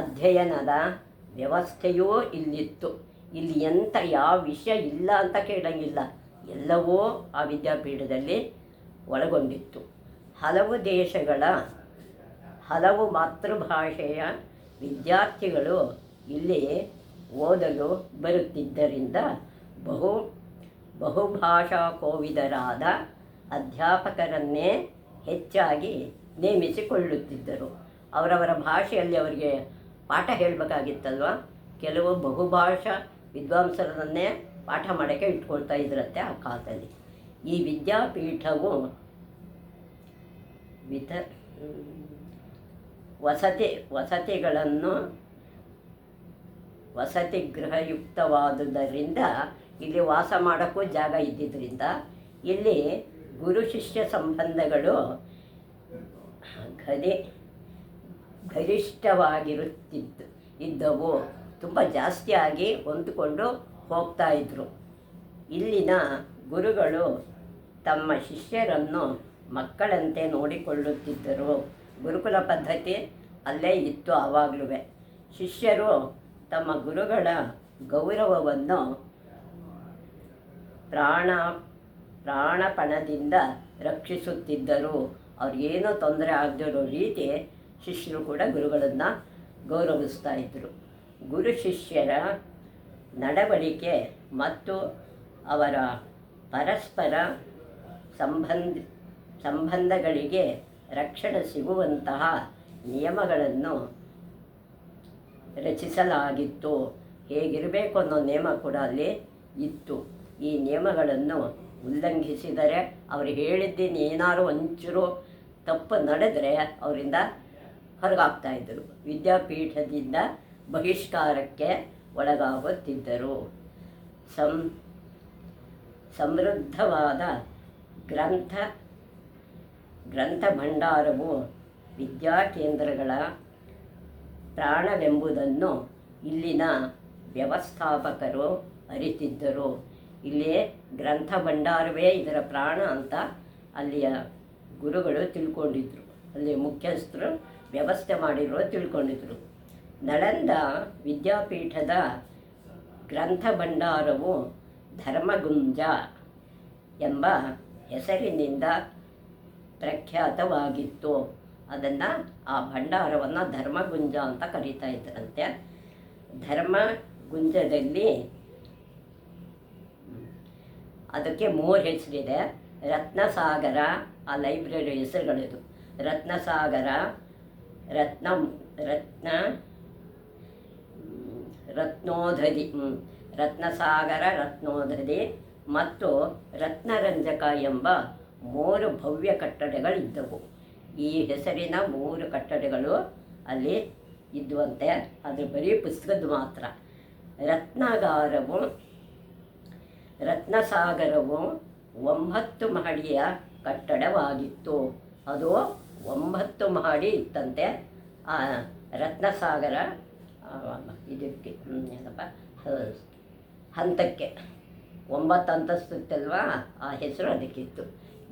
ಅಧ್ಯಯನದ ವ್ಯವಸ್ಥೆಯೂ ಇಲ್ಲಿತ್ತು. ಇಲ್ಲಿ ಯಾವ ವಿಷಯ ಇಲ್ಲ ಅಂತ ಕೇಳಂಗಿಲ್ಲ, ಎಲ್ಲವೂ ಆ ವಿದ್ಯಾಪೀಠದಲ್ಲಿ ಒಳಗೊಂಡಿತ್ತು. ಹಲವು ದೇಶಗಳ ಹಲವು ಮಾತೃಭಾಷೆಯ ವಿದ್ಯಾರ್ಥಿಗಳು ಇಲ್ಲಿ ಓದಲು ಬರುತ್ತಿದ್ದರಿಂದ ಬಹುಭಾಷಾ ಕೋವಿದರಾದ ಅಧ್ಯಾಪಕರನ್ನೇ ಹೆಚ್ಚಾಗಿ ನೇಮಿಸಿಕೊಳ್ಳುತ್ತಿದ್ದರು. ಅವರವರ ಭಾಷೆಯಲ್ಲಿ ಅವರಿಗೆ ಪಾಠ ಹೇಳಬೇಕಾಗಿತ್ತಲ್ವ, ಕೆಲವು ಬಹುಭಾಷಾ ವಿದ್ವಾಂಸರನ್ನೇ ಪಾಠ ಮಾಡೋಕ್ಕೆ ಇಟ್ಕೊಳ್ತಾ ಇದ್ರಂತೆ ಆ ಕಾಲದಲ್ಲಿ. ಈ ವಿದ್ಯಾಪೀಠವು ವಸತಿ ಗೃಹಯುಕ್ತವಾದುದರಿಂದ ಇಲ್ಲಿ ವಾಸ ಮಾಡೋಕ್ಕೂ ಜಾಗ ಇದ್ದಿದ್ದರಿಂದ ಇಲ್ಲಿ ಗುರು ಶಿಷ್ಯ ಸಂಬಂಧಗಳು ಇದ್ದವು. ತುಂಬ ಜಾಸ್ತಿಯಾಗಿ ಹೊಂದಿಕೊಂಡು ಹೋಗ್ತಾ ಇದ್ದರು. ಇಲ್ಲಿನ ಗುರುಗಳು ತಮ್ಮ ಶಿಷ್ಯರನ್ನು ಮಕ್ಕಳಂತೆ ನೋಡಿಕೊಳ್ಳುತ್ತಿದ್ದರು. ಗುರುಕುಲ ಪದ್ಧತಿ ಅಲ್ಲೇ ಇತ್ತು ಆವಾಗಲೂ. ಶಿಷ್ಯರು ತಮ್ಮ ಗುರುಗಳ ಗೌರವವನ್ನು ಪ್ರಾಣಪಣದಿಂದ ರಕ್ಷಿಸುತ್ತಿದ್ದರು. ಅವ್ರಿಗೇನೋ ತೊಂದರೆ ಆಗದಿರೋ ರೀತಿ ಶಿಷ್ಯರು ಕೂಡ ಗುರುಗಳನ್ನು ಗೌರವಿಸ್ತಾ ಇದ್ದರು. ಗುರು ಶಿಷ್ಯರ ನಡವಳಿಕೆ ಮತ್ತು ಅವರ ಪರಸ್ಪರ ಸಂಬಂಧಗಳಿಗೆ ರಕ್ಷಣೆ ಸಿಗುವಂತಹ ನಿಯಮಗಳನ್ನು ರಚಿಸಲಾಗಿತ್ತು. ಹೇಗಿರಬೇಕು ಅನ್ನೋ ನಿಯಮ ಕೂಡ ಅಲ್ಲಿ ಇತ್ತು. ಈ ನಿಯಮಗಳನ್ನು ಉಲ್ಲಂಘಿಸಿದರೆ ಅವರು ಹೇಳಿದ್ದೇನು ಏನಾರು ಒಂಚೂರು ತಪ್ಪು ನಡೆದರೆ ಅವರಿಂದ ಹೊರಗಾಗ್ತಾಯಿದ್ದರು. ವಿದ್ಯಾಪೀಠದಿಂದ ಬಹಿಷ್ಕಾರಕ್ಕೆ ಒಳಗಾಗುತ್ತಿದ್ದರು. ಸಮೃದ್ಧವಾದ ಗ್ರಂಥ ಭಂಡಾರವು ವಿದ್ಯಾಕೇಂದ್ರಗಳ ಪ್ರಾಣವೆಂಬುದನ್ನು ಇಲ್ಲಿನ ವ್ಯವಸ್ಥಾಪಕರು ಅರಿತಿದ್ದರು. ಇಲ್ಲಿ ಗ್ರಂಥ ಭಂಡಾರವೇ ಇದರ ಪ್ರಾಣ ಅಂತ ಅಲ್ಲಿಯ ಗುರುಗಳು ತಿಳ್ಕೊಂಡಿದ್ರು, ಅಲ್ಲಿ ಮುಖ್ಯಸ್ಥರು ವ್ಯವಸ್ಥೆ ಮಾಡಿರೋ ತಿಳ್ಕೊಂಡಿದ್ರು. ನಳಂದ ವಿದ್ಯಾಪೀಠದ ಗ್ರಂಥ ಭಂಡಾರವು ಧರ್ಮಗುಂಜ ಎಂಬ ಹೆಸರಿನಿಂದ ಪ್ರಖ್ಯಾತವಾಗಿತ್ತು. ಅದನ್ನು ಆ ಭಂಡಾರವನ್ನು ಧರ್ಮಗುಂಜ ಅಂತ ಕರೀತಾ ಇದ್ದರಂತೆ. ಧರ್ಮಗುಂಜದಲ್ಲಿ ಅದಕ್ಕೆ 3 ಹೆಸರಿದೆ. ರತ್ನಸಾಗರ, ಆ ಲೈಬ್ರರಿ ಹೆಸರುಗಳಿದು. ರತ್ನಸಾಗರ, ರತ್ನೋಧದಿ, ರತ್ನಸಾಗರ, ರತ್ನೋಧದಿ ಮತ್ತು ರತ್ನರಂಜಕ ಎಂಬ 3 ಭವ್ಯ ಕಟ್ಟಡಗಳಿದ್ದವು. ಈ ಹೆಸರಿನ 3 ಕಟ್ಟಡಗಳು ಅಲ್ಲಿ ಇದ್ದುವಂತೆ. ಅದು ಬರೀ ಪುಸ್ತಕದ ಮಾತ್ರ. ರತ್ನಸಾಗರವು 9 ಮಹಡಿಯ ಕಟ್ಟಡವಾಗಿತ್ತು. ಅದು 9 ಮಹಡಿ ಇತ್ತಂತೆ. ಆ ರತ್ನಸಾಗರ ಇದಕ್ಕೆ ಏನಪ್ಪ ಹಂತಕ್ಕೆ 9 ಅಂತಸ್ತು ಇತ್ತಲ್ವ, ಆ ಹೆಸರು ಅದಕ್ಕಿತ್ತು.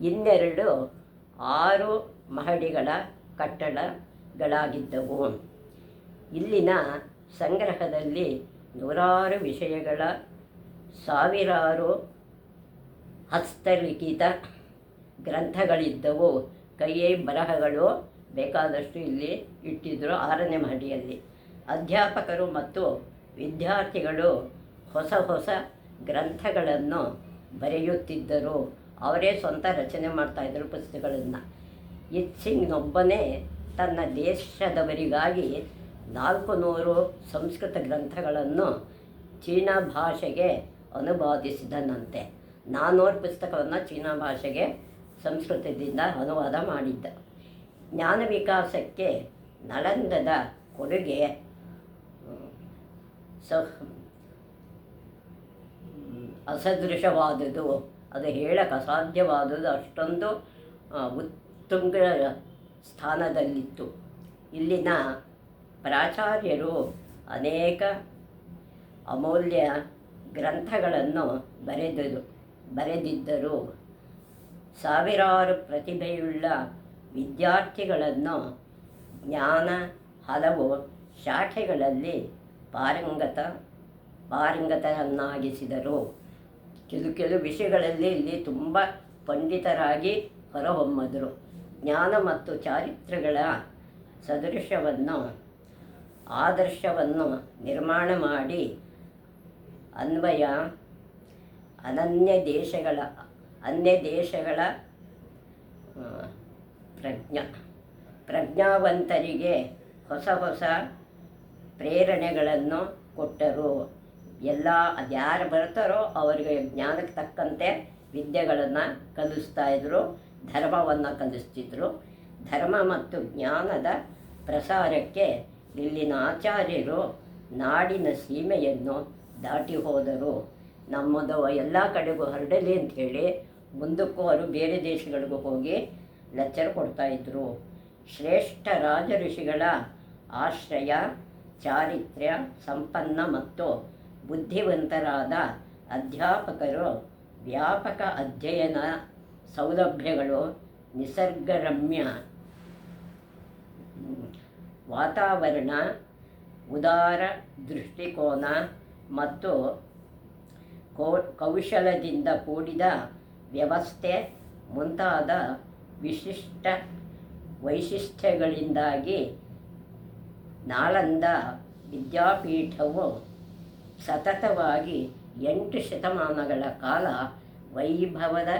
ಇನ್ನೆರಡು 6 ಮಹಡಿಗಳ ಕಟ್ಟಡಗಳಾಗಿದ್ದವು. ಇಲ್ಲಿನ ಸಂಗ್ರಹದಲ್ಲಿ ನೂರಾರು ವಿಷಯಗಳ ಸಾವಿರಾರು ಹಸ್ತಲಿಖಿತ ಗ್ರಂಥಗಳಿದ್ದವು. ಕೈಯೇ ಬರಹಗಳು ಬೇಕಾದಷ್ಟು ಇಲ್ಲಿ ಇಟ್ಟಿದ್ದರು 6ನೇ ಮಹಡಿಯಲ್ಲಿ. ಅಧ್ಯಾಪಕರು ಮತ್ತು ವಿದ್ಯಾರ್ಥಿಗಳು ಹೊಸ ಗ್ರಂಥಗಳನ್ನು ಬರೆಯುತ್ತಿದ್ದರು. ಅವರೇ ಸ್ವಂತ ರಚನೆ ಮಾಡ್ತಾಯಿದ್ರು ಪುಸ್ತಕಗಳನ್ನು. ಇತ್ಸಿಂಗ್ನೊಬ್ಬನೇ ತನ್ನ ದೇಶದವರಿಗಾಗಿ 400 ಸಂಸ್ಕೃತ ಗ್ರಂಥಗಳನ್ನು ಚೀನಾ ಭಾಷೆಗೆ ಅನುವಾದಿಸಿದನಂತೆ. 400 ಪುಸ್ತಕವನ್ನು ಚೀನಾ ಭಾಷೆಗೆ ಸಂಸ್ಕೃತದಿಂದ ಅನುವಾದ ಮಾಡಿದ್ದ. ಜ್ಞಾನ ವಿಕಾಸಕ್ಕೆ ನಳಂದದ ಕೊಡುಗೆ ಅಸದೃಶವಾದುದು. ಅದು ಹೇಳಕ್ಕೆ ಅಸಾಧ್ಯವಾದುದು. ಅಷ್ಟೊಂದು ಉತ್ತುಂಗ ಸ್ಥಾನದಲ್ಲಿತ್ತು. ಇಲ್ಲಿನ ಪ್ರಾಚಾರ್ಯರು ಅನೇಕ ಅಮೂಲ್ಯ ಗ್ರಂಥಗಳನ್ನು ಬರೆದಿದ್ದರು. ಸಾವಿರಾರು ಪ್ರತಿಭೆಯುಳ್ಳ ವಿದ್ಯಾರ್ಥಿಗಳನ್ನು ಜ್ಞಾನ ಹಲವು ಶಾಖೆಗಳಲ್ಲಿ ಪಾರಂಗತರನ್ನಾಗಿಸಿದರು. ಕೆಲವು ವಿಷಯಗಳಲ್ಲಿ ಇಲ್ಲಿ ತುಂಬ ಪಂಡಿತರಾಗಿ ಹೊರಹೊಮ್ಮಿದರು. ಜ್ಞಾನ ಮತ್ತು ಚಾರಿತ್ರ್ಯಗಳ ಆದರ್ಶವನ್ನು ನಿರ್ಮಾಣ ಮಾಡಿ ಅನ್ಯ ದೇಶಗಳ ಪ್ರಜ್ಞಾವಂತರಿಗೆ ಹೊಸ ಪ್ರೇರಣೆಗಳನ್ನು ಕೊಟ್ಟರು. ಯಾರು ಬರ್ತಾರೋ ಅವರಿಗೆ ಜ್ಞಾನಕ್ಕೆ ತಕ್ಕಂತೆ ವಿದ್ಯೆಗಳನ್ನು ಕಲಿಸ್ತಾಯಿದ್ರು, ಧರ್ಮವನ್ನು ಕಲಿಸ್ತಿದ್ರು. ಧರ್ಮ ಮತ್ತು ಜ್ಞಾನದ ಪ್ರಸಾರಕ್ಕೆ ಇಲ್ಲಿನ ಆಚಾರ್ಯರು ನಾಡಿನ ಸೀಮೆಯನ್ನು ದಾಟಿ ಹೋದರು. ನಮ್ಮದು ಎಲ್ಲ ಕಡೆಗೂ ಹರಡಲಿ ಅಂಥೇಳಿ ಮುಂದಕ್ಕೂ ಅವರು ಬೇರೆ ದೇಶಗಳಿಗೂ ಹೋಗಿ ಲೆಕ್ಚರ್ ಕೊಡ್ತಾಯಿದ್ರು. ಶ್ರೇಷ್ಠ ರಾಜ ಋಷಿಗಳ ಆಶ್ರಯ, ಚಾರಿತ್ರ್ಯ ಸಂಪನ್ನ ಮತ್ತು ಬುದ್ಧಿವಂತರಾದ ಅಧ್ಯಾಪಕರು, ವ್ಯಾಪಕ ಅಧ್ಯಯನ ಸೌಲಭ್ಯಗಳು, ನಿಸರ್ಗರಮ್ಯ ವಾತಾವರಣ, ಉದಾರ ದೃಷ್ಟಿಕೋನ ಮತ್ತು ಕೌಶಲದಿಂದ ಕೂಡಿದ ವ್ಯವಸ್ಥೆ ಮುಂತಾದ ವಿಶಿಷ್ಟ ವೈಶಿಷ್ಟ್ಯಗಳಿಂದಾಗಿ ನಾಳಂದ ವಿದ್ಯಾಪೀಠವು ಸತತವಾಗಿ 8 ಶತಮಾನಗಳ ಕಾಲ ವೈಭವದ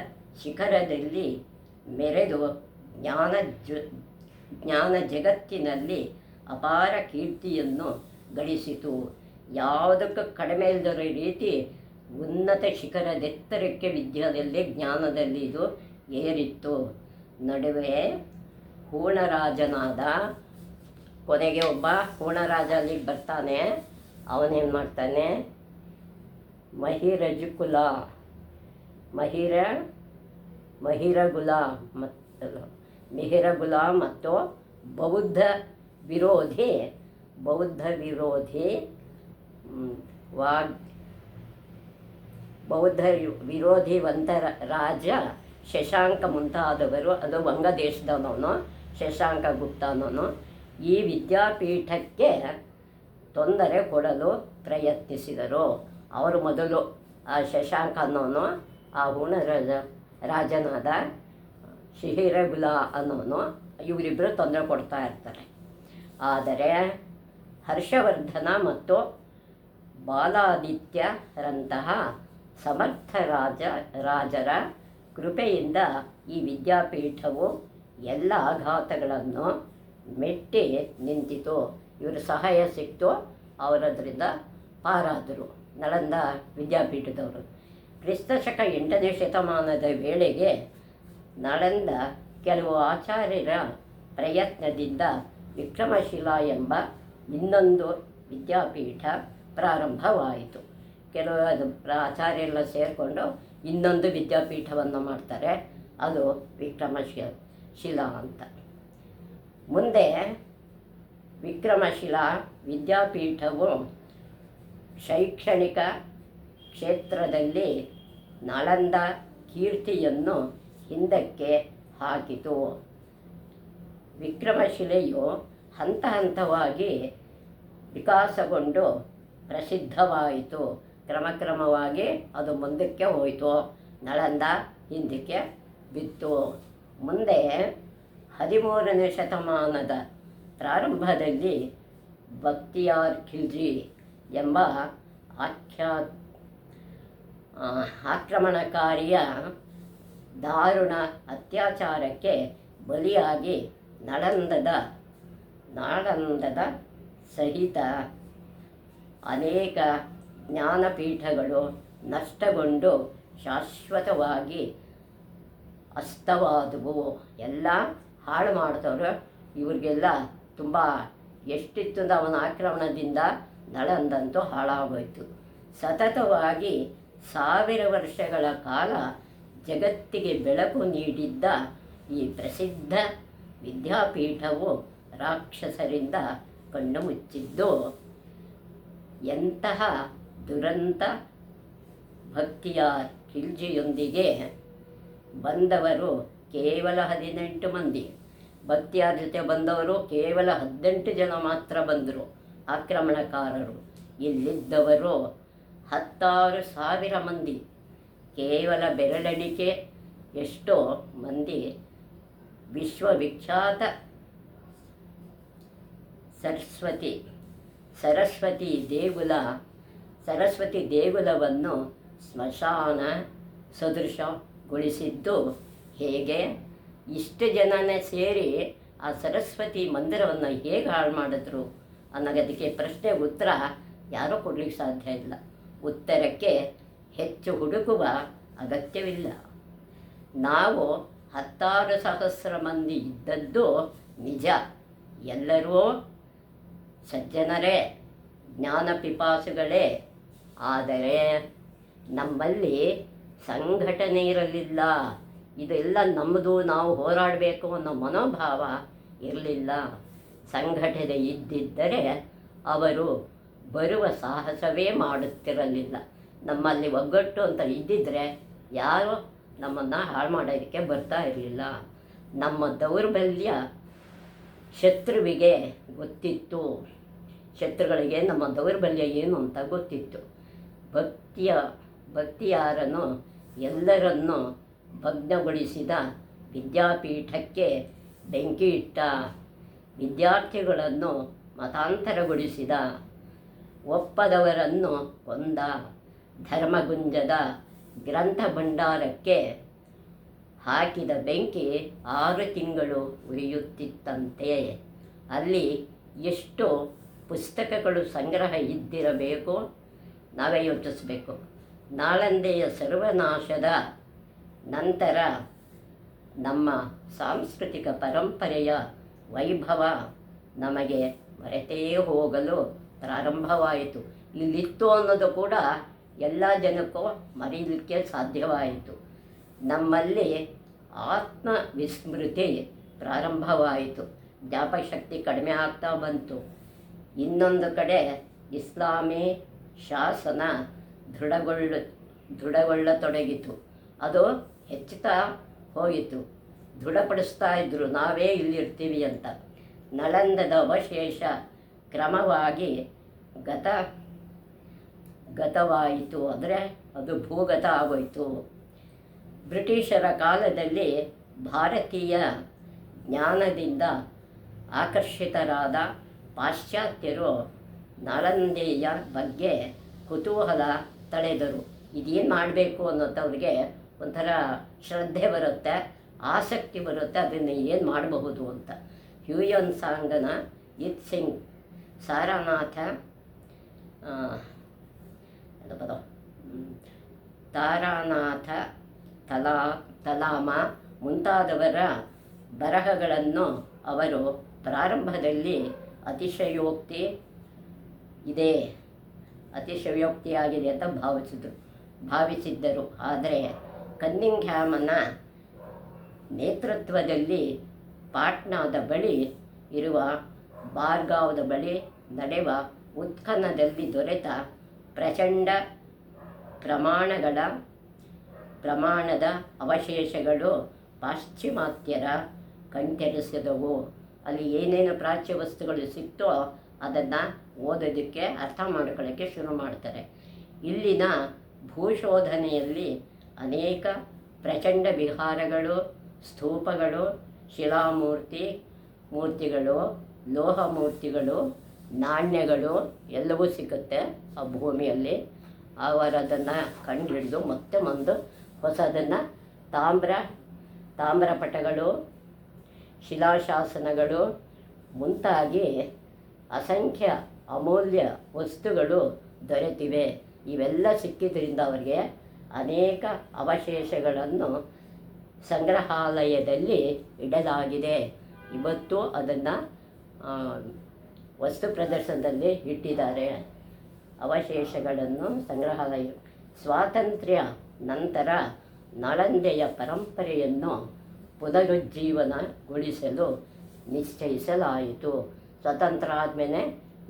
ಶಿಖರದಲ್ಲಿ ಮೆರೆದು ಜ್ಞಾನ ಜಗತ್ತಿನಲ್ಲಿ ಅಪಾರ ಕೀರ್ತಿಯನ್ನು ಗಳಿಸಿತು. ಯಾವುದಕ್ಕೂ ಕಡಿಮೆ ಇಲ್ಲದ ರೀತಿ ಉನ್ನತ ಶಿಖರದೆತ್ತರಕ್ಕೆ ವಿದ್ಯಾದಲ್ಲಿ ಜ್ಞಾನದಲ್ಲಿ ಇದು ಏರಿತ್ತು. ನಡುವೆ ಹೂಣರಾಜನಾದ, ಕೊನೆಗೆ ಒಬ್ಬ ಹೂಣರಾಜ ಅಲ್ಲಿಗೆ ಬರ್ತಾನೆ. ಅವನೇನು ಮಾಡ್ತಾನೆ, ಮಿಹಿರಗುಲ ಮತ್ತು ಬೌದ್ಧ ವಿರೋಧಿ ಬೌದ್ಧ ವಿರೋಧಿ ವಾಗ್ ಬೌದ್ಧ ವಿರೋಧಿವಂತ ರಾಜ ಶಶಾಂಕ ಮುಂತಾದವರು, ಅದು ವಂಗದೇಶದವನು ಶಶಾಂಕ ಗುಪ್ತನವನು, ಈ ವಿದ್ಯಾಪೀಠಕ್ಕೆ ತೊಂದರೆ ಕೊಡಲು ಪ್ರಯತ್ನಿಸಿದರು. ಅವರು ಮೊದಲು ಆ ಶಶಾಂಕ ಅನ್ನೋನು, ಆ ಹುಣ ರಾಜನಾದ ಶಿಹಿರಗುಲ ಅನ್ನೋನು, ಇವರಿಬ್ಬರು ತೊಂದರೆ ಕೊಡ್ತಾ ಇರ್ತಾರೆ. ಆದರೆ ಹರ್ಷವರ್ಧನ ಮತ್ತು ಬಾಲಾದಿತ್ಯರಂತಹ ಸಮರ್ಥ ರಾಜರ ಕೃಪೆಯಿಂದ ಈ ವಿದ್ಯಾಪೀಠವು ಎಲ್ಲ ಆಘಾತಗಳನ್ನು ಮೆಟ್ಟಿ ನಿಂತಿತು. ಇವರು ಸಹಾಯ ಸಿಕ್ತು, ಅವರದ್ರಿಂದ ಪಾರಾದರು ನಳಂದ ವಿದ್ಯಾಪೀಠದವರು. ಕ್ರಿಸ್ತಶಕ 8ನೇ ಶತಮಾನದ ವೇಳೆಗೆ ನಳಂದ ಕೆಲವು ಆಚಾರ್ಯರ ಪ್ರಯತ್ನದಿಂದ ವಿಕ್ರಮಶಿಲಾ ಎಂಬ ಇನ್ನೊಂದು ವಿದ್ಯಾಪೀಠ ಪ್ರಾರಂಭವಾಯಿತು. ಕೆಲವು ಆಚಾರ್ಯರೆಲ್ಲ ಸೇರಿಕೊಂಡು ಇನ್ನೊಂದು ವಿದ್ಯಾಪೀಠವನ್ನು ಮಾಡ್ತಾರೆ, ಅದು ವಿಕ್ರಮಶಿಲಾ ಅಂತ. ಮುಂದೆ ವಿಕ್ರಮಶಿಲಾ ವಿದ್ಯಾಪೀಠವು ಶೈಕ್ಷಣಿಕ ಕ್ಷೇತ್ರದಲ್ಲಿ ನಳಂದ ಕೀರ್ತಿಯನ್ನು ಹಿಂದಕ್ಕೆ ಹಾಕಿತು. ವಿಕ್ರಮಶಿಲೆಯು ಹಂತ ಹಂತವಾಗಿ ವಿಕಾಸಗೊಂಡು ಪ್ರಸಿದ್ಧವಾಯಿತು. ಕ್ರಮಕ್ರಮವಾಗಿ ಅದು ಮುಂದಕ್ಕೆ ಹೋಯಿತು, ನಳಂದ ಹಿಂದಕ್ಕೆ ಬಿತ್ತು. ಮುಂದೆ 13ನೇ ಶತಮಾನದ ಪ್ರಾರಂಭದಲ್ಲಿ ಬಕ್ತಿಯಾರ್ ಖಿಲ್ಜಿ ಎಂಬ ಆಕ್ರಮಣಕಾರಿಯ ದಾರುಣ ಅತ್ಯಾಚಾರಕ್ಕೆ ಬಲಿಯಾಗಿ ನಾಳಂದದ ಸಹಿತ ಅನೇಕ ಜ್ಞಾನಪೀಠಗಳು ನಷ್ಟಗೊಂಡು ಶಾಶ್ವತವಾಗಿ ಅಸ್ತವಾದವು. ಎಲ್ಲ ಹಾಳು ಮಾಡಿದವರು ಇವ್ರಿಗೆಲ್ಲ ತುಂಬ ಎಷ್ಟಿತ್ತು ಅವನ ಆಕ್ರಮಣದಿಂದ ನಳಂದಂತೂ ಹಾಳಾಗೋಯ್ತು. ಸತತವಾಗಿ 1000 ವರ್ಷಗಳ ಕಾಲ ಜಗತ್ತಿಗೆ ಬೆಳಕು ನೀಡಿದ್ದ ಈ ಪ್ರಸಿದ್ಧ ವಿದ್ಯಾಪೀಠವು ರಾಕ್ಷಸರಿಂದ ಕಣ್ಣು ಮುಚ್ಚಿದ್ದು. ಎಂತಹ ದುರಂತ! ಭಕ್ತಿಯಾರ್ ಖಿಲ್ಜಿಯೊಂದಿಗೆ ಬಂದವರು ಕೇವಲ 18 ಮಂದಿ. ಭಕ್ತಿಯಾರ್ ಜೊತೆ ಬಂದವರು ಕೇವಲ 18 ಜನ ಮಾತ್ರ ಬಂದರು, ಆಕ್ರಮಣಕಾರರು. ಇಲ್ಲಿದ್ದವರು 16,000 ಮಂದಿ. ಕೇವಲ ಬೆರಳೆಣಿಕೆ ಎಷ್ಟೋ ಮಂದಿ ವಿಶ್ವವಿಖ್ಯಾತ ಸರಸ್ವತಿ ದೇಗುಲವನ್ನು ಸ್ಮಶಾನ ಸದೃಶಗೊಳಿಸಿದ್ದು ಹೇಗೆ? ಇಷ್ಟು ಜನನೇ ಸೇರಿ ಆ ಸರಸ್ವತಿ ಮಂದಿರವನ್ನು ಹೇಗೆ ಹಾಳು ಮಾಡಿದ್ರು ಅನ್ನೋದಕ್ಕೆ ಪ್ರಶ್ನೆ ಉತ್ತರ ಯಾರೂ ಕೊಡಲಿಕ್ಕೆ ಸಾಧ್ಯ ಇಲ್ಲ. ಉತ್ತರಕ್ಕೆ ಹೆಚ್ಚು ಹುಡುಕುವ ಅಗತ್ಯವಿಲ್ಲ. ನಾವು 16,000 ಮಂದಿ ಇದ್ದದ್ದು ನಿಜ. ಎಲ್ಲರೂ ಸಜ್ಜನರೇ, ಜ್ಞಾನಪಿಪಾಸುಗಳೇ. ಆದರೆ ನಮ್ಮಲ್ಲಿ ಸಂಘಟನೆ ಇರಲಿಲ್ಲ. ಇದೆಲ್ಲ ನಮ್ಮದು, ನಾವು ಹೋರಾಡಬೇಕು ಅನ್ನೋ ಮನೋಭಾವ ಇರಲಿಲ್ಲ. ಸಂಘಟನೆ ಇದ್ದಿದ್ದರೆ ಅವರು ಬರುವ ಸಾಹಸವೇ ಮಾಡುತ್ತಿರಲಿಲ್ಲ. ನಮ್ಮಲ್ಲಿ ಒಗ್ಗಟ್ಟು ಅಂತ ಇದ್ದಿದ್ದರೆ ಯಾರು ನಮ್ಮನ್ನು ಹಾಳು ಮಾಡೋದಕ್ಕೆ ಬರ್ತಾ ಇರಲಿಲ್ಲ. ನಮ್ಮ ದೌರ್ಬಲ್ಯ ಶತ್ರುವಿಗೆ ಗೊತ್ತಿತ್ತು. ಶತ್ರುಗಳಿಗೆ ನಮ್ಮ ದೌರ್ಬಲ್ಯ ಏನು ಅಂತ ಗೊತ್ತಿತ್ತು. ಭಕ್ತಿಯಾರನು ಎಲ್ಲರನ್ನೂ ಭಗ್ನಗೊಳಿಸಿದ, ವಿದ್ಯಾಪೀಠಕ್ಕೆ ಬೆಂಕಿ ಇಟ್ಟ, ವಿದ್ಯಾರ್ಥಿಗಳನ್ನು ಮತಾಂತರಗೊಳಿಸಿದ, ಒಪ್ಪದವರನ್ನು ಕೊಂದ, ಧರ್ಮಗುಂಜದ ಗ್ರಂಥ ಭಂಡಾರಕ್ಕೆ ಹಾಕಿದ ಬೆಂಕಿ 6 ತಿಂಗಳು ಉರಿಯುತ್ತಿತ್ತಂತೆ. ಅಲ್ಲಿ ಎಷ್ಟು ಪುಸ್ತಕಗಳು ಸಂಗ್ರಹ ಇದ್ದಿರಬೇಕು, ನಾವೇ ಯೋಚಿಸಬೇಕು. ನಾಳಂದೆಯ ಸರ್ವನಾಶದ ನಂತರ ನಮ್ಮ ಸಾಂಸ್ಕೃತಿಕ ಪರಂಪರೆಯ ವೈಭವ ನಮಗೆ ಮರೆತೇ ಹೋಗಲು ಪ್ರಾರಂಭವಾಯಿತು. ಇಲ್ಲಿತ್ತು ಅನ್ನೋದು ಕೂಡ ಎಲ್ಲ ಜನಕ್ಕೂ ಮರೀಲಿಕ್ಕೆ ಸಾಧ್ಯವಾಯಿತು. ನಮ್ಮಲ್ಲಿ ಆತ್ಮವಿಸ್ಮೃತಿ ಪ್ರಾರಂಭವಾಯಿತು. ಜ್ಞಾಪಕಶಕ್ತಿ ಕಡಿಮೆ ಆಗ್ತಾ ಬಂತು. ಇನ್ನೊಂದು ಕಡೆ ಇಸ್ಲಾಮಿ ಶಾಸನ ದೃಢಗೊಳ್ಳತೊಡಗಿತು. ಅದು ಹೆಚ್ಚುತ್ತಾ ಹೋಯಿತು. ದೃಢಪಡಿಸ್ತಾ ಇದ್ದರು ನಾವೇ ಇಲ್ಲಿರ್ತೀವಿ ಅಂತ. ನಳಂದದ ಅವಶೇಷ ಕ್ರಮವಾಗಿ ಗತವಾಯಿತು, ಅಂದರೆ ಅದು ಭೂಗತ ಆಗೋಯಿತು. ಬ್ರಿಟಿಷರ ಕಾಲದಲ್ಲಿ ಭಾರತೀಯ ಜ್ಞಾನದಿಂದ ಆಕರ್ಷಿತರಾದ ಪಾಶ್ಚಾತ್ಯರು ನಳಂದೆಯ ಬಗ್ಗೆ ಕುತೂಹಲ ತಳೆದರು. ಇದೇನು ಮಾಡಬೇಕು ಅನ್ನೋದವ್ರಿಗೆ ಒಂಥರ ಶ್ರದ್ಧೆ ಬರುತ್ತೆ, ಆಸಕ್ತಿ ಬರುತ್ತೆ, ಅದನ್ನು ಏನು ಮಾಡಬಹುದು ಅಂತ. ಹ್ಯೂಯನ್ ಸಾಂಗನ ಇತ್ ಸಿಂಗ್, ಸಾರನಾಥ, ತಾರಾನಾಥ ತಲಾಮ ಮುಂತಾದವರ ಬರಹಗಳನ್ನು ಅವರು ಪ್ರಾರಂಭದಲ್ಲಿ ಅತಿಶಯೋಕ್ತಿಯಾಗಿದೆ ಅಂತ ಭಾವಿಸಿದ್ದರು. ಆದರೆ ಕನ್ನಿಂಗ್ಹ್ಯಾಮನ ನೇತೃತ್ವದಲ್ಲಿ ಪಾಟ್ನಾದ ಬಳಿ ಇರುವ ಬಾರ್ಗಾವ್ದ ಬಳಿ ನಡೆಯುವ ಉತ್ಖನದಲ್ಲಿ ದೊರೆತ ಪ್ರಚಂಡ ಪ್ರಮಾಣದ ಅವಶೇಷಗಳು ಪಾಶ್ಚಿಮಾತ್ಯರ ಕಣ್ತೆರೆಸಿದವು. ಅಲ್ಲಿ ಏನೇನು ಪ್ರಾಚ್ಯ ವಸ್ತುಗಳು ಸಿಕ್ತೋ ಅದನ್ನು ಓದೋದಕ್ಕೆ, ಅರ್ಥ ಮಾಡ್ಕೊಳ್ಳೋಕ್ಕೆ ಶುರು ಮಾಡ್ತಾರೆ. ಇಲ್ಲಿನ ಭೂಶೋಧನೆಯಲ್ಲಿ ಅನೇಕ ಪ್ರಚಂಡ ವಿಹಾರಗಳು, ಸ್ತೂಪಗಳು, ಮೂರ್ತಿಗಳು, ಲೋಹ ಮೂರ್ತಿಗಳು, ನಾಣ್ಯಗಳು ಎಲ್ಲವೂ ಸಿಗುತ್ತೆ ಆ ಭೂಮಿಯಲ್ಲಿ. ಅವರದನ್ನು ಕಂಡುಹಿಡಿದು ಮತ್ತೆ ಒಂದು ಹೊಸದನ್ನು ತಾಮ್ರಪಟಗಳು, ಶಿಲಾಶಾಸನಗಳು ಮುಂತಾಗಿ ಅಸಂಖ್ಯ ಅಮೂಲ್ಯ ವಸ್ತುಗಳು ದೊರೆತಿವೆ. ಇವೆಲ್ಲ ಸಿಕ್ಕಿದ್ರಿಂದ ಅವರಿಗೆ ಅನೇಕ ಅವಶೇಷಗಳನ್ನು ಸಂಗ್ರಹಾಲಯದಲ್ಲಿ ಇಡಲಾಗಿದೆ. ಇವತ್ತು ಅದನ್ನು ವಸ್ತು ಪ್ರದರ್ಶನದಲ್ಲಿ ಇಟ್ಟಿದ್ದಾರೆ. ಅವಶೇಷಗಳನ್ನು ಸಂಗ್ರಹಾಲಯ. ಸ್ವಾತಂತ್ರ್ಯ ನಂತರ ನಳಂದೆಯ ಪರಂಪರೆಯನ್ನು ಪುನರುಜ್ಜೀವನಗೊಳಿಸಲು ನಿಶ್ಚಯಿಸಲಾಯಿತು. ಸ್ವತಂತ್ರ ಆದಮೇಲೆ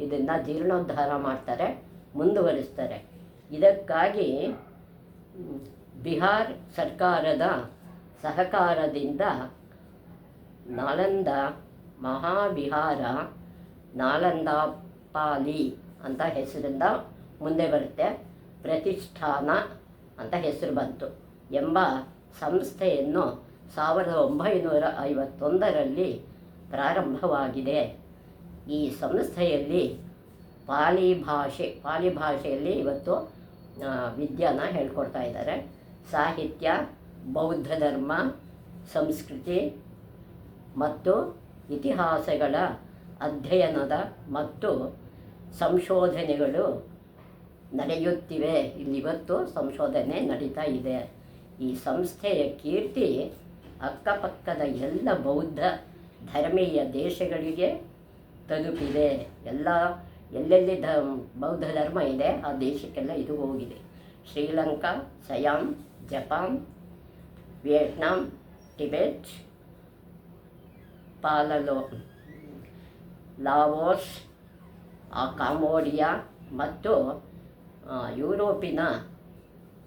ಇದನ್ನು ಜೀರ್ಣೋದ್ಧಾರ ಮಾಡ್ತಾರೆ, ಮುಂದುವರಿಸ್ತಾರೆ. ಇದಕ್ಕಾಗಿ ಬಿಹಾರ್ ಸರ್ಕಾರದ ಸಹಕಾರದಿಂದ ನಾಲಂದ ಮಹಾವಿಹಾರ, ನಾಲಂದಾಪಾಲಿ ಅಂತ ಹೆಸರಿಂದ ಮುಂದೆ ಬರುತ್ತೆ, ಪ್ರತಿಷ್ಠಾನ ಅಂತ ಹೆಸರು ಬಂತು ಎಂಬ ಸಂಸ್ಥೆಯನ್ನು 1951ರಲ್ಲಿ ಪ್ರಾರಂಭವಾಗಿದೆ. ಈ ಸಂಸ್ಥೆಯಲ್ಲಿ ಪಾಲಿ ಭಾಷೆಯಲ್ಲಿ ಇವತ್ತು ವಿದ್ಯಾನ ಹೇಳ್ಕೊಡ್ತಾ ಇದ್ದಾರೆ. ಸಾಹಿತ್ಯ, ಬೌದ್ಧ ಧರ್ಮ, ಸಂಸ್ಕೃತಿ ಮತ್ತು ಇತಿಹಾಸಗಳ ಅಧ್ಯಯನದ ಮತ್ತು ಸಂಶೋಧನೆಗಳು ನಡೆಯುತ್ತಿವೆ. ಇಲ್ಲಿವತ್ತು ಸಂಶೋಧನೆ ನಡೀತಾ ಇದೆ. ಈ ಸಂಸ್ಥೆಯ ಕೀರ್ತಿ ಅಕ್ಕಪಕ್ಕದ ಎಲ್ಲ ಬೌದ್ಧ ಧರ್ಮೀಯ ದೇಶಗಳಿಗೆ ತಲುಪಿದೆ. ಎಲ್ಲೆಲ್ಲಿ ಬೌದ್ಧ ಧರ್ಮ ಇದೆ ಆ ದೇಶಕ್ಕೆಲ್ಲ ಇದು ಹೋಗಿದೆ. Sri Lanka, Siam, Japan, Vietnam, Tibet, Laos, Cambodia ಮತ್ತು ಯುರೋಪಿನ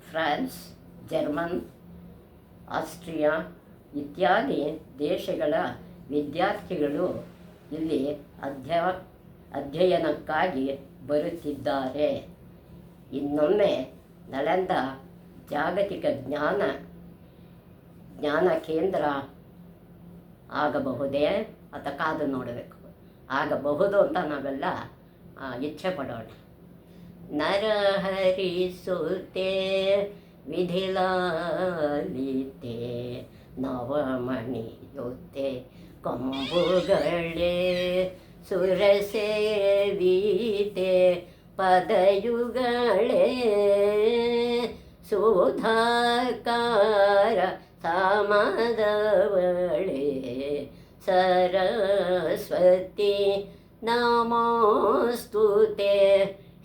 ಫ್ರಾನ್ಸ್, ಜರ್ಮನ್, ಆಸ್ಟ್ರಿಯಾ ಇತ್ಯಾದಿ ದೇಶಗಳ ವಿದ್ಯಾರ್ಥಿಗಳು ಇಲ್ಲಿ ಅಧ್ಯಯನಕ್ಕಾಗಿ ಬರುತ್ತಿದ್ದಾರೆ. ಇನ್ನೊಮ್ಮೆ ನಳಂದ ಜಾಗತಿಕ ಜ್ಞಾನ ಕೇಂದ್ರ ಆಗಬಹುದೇ ಅಂತ ಕಾದು ನೋಡಬೇಕು. ಆಗಬಹುದು ಅಂತ ನಾವೆಲ್ಲ ಇಚ್ಛೆ ಪಡೋಣ. ನರಹರಿಸುತ್ತೆ ವಿಧಿಲಾಲಿತೆ ನವಮಣಿಯುತ್ತೆ ಕೊಂಬುಗಳೇ ಸುರಸೇವಿತೆ ಪದಯುಗಳೇ ಸುಧಾಕಾರ ಸಮದವಳೇ ಸರಸ್ವತಿ ನಮೋಸ್ತುತೆ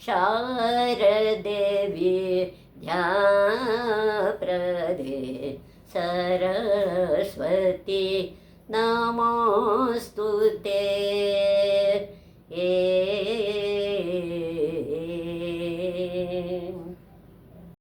ಶಾರದೇವಿ ಧ್ಯಾಪ್ರದೆ ಸರಸ್ವತಿ ನಮೋಸ್ತುತೆ.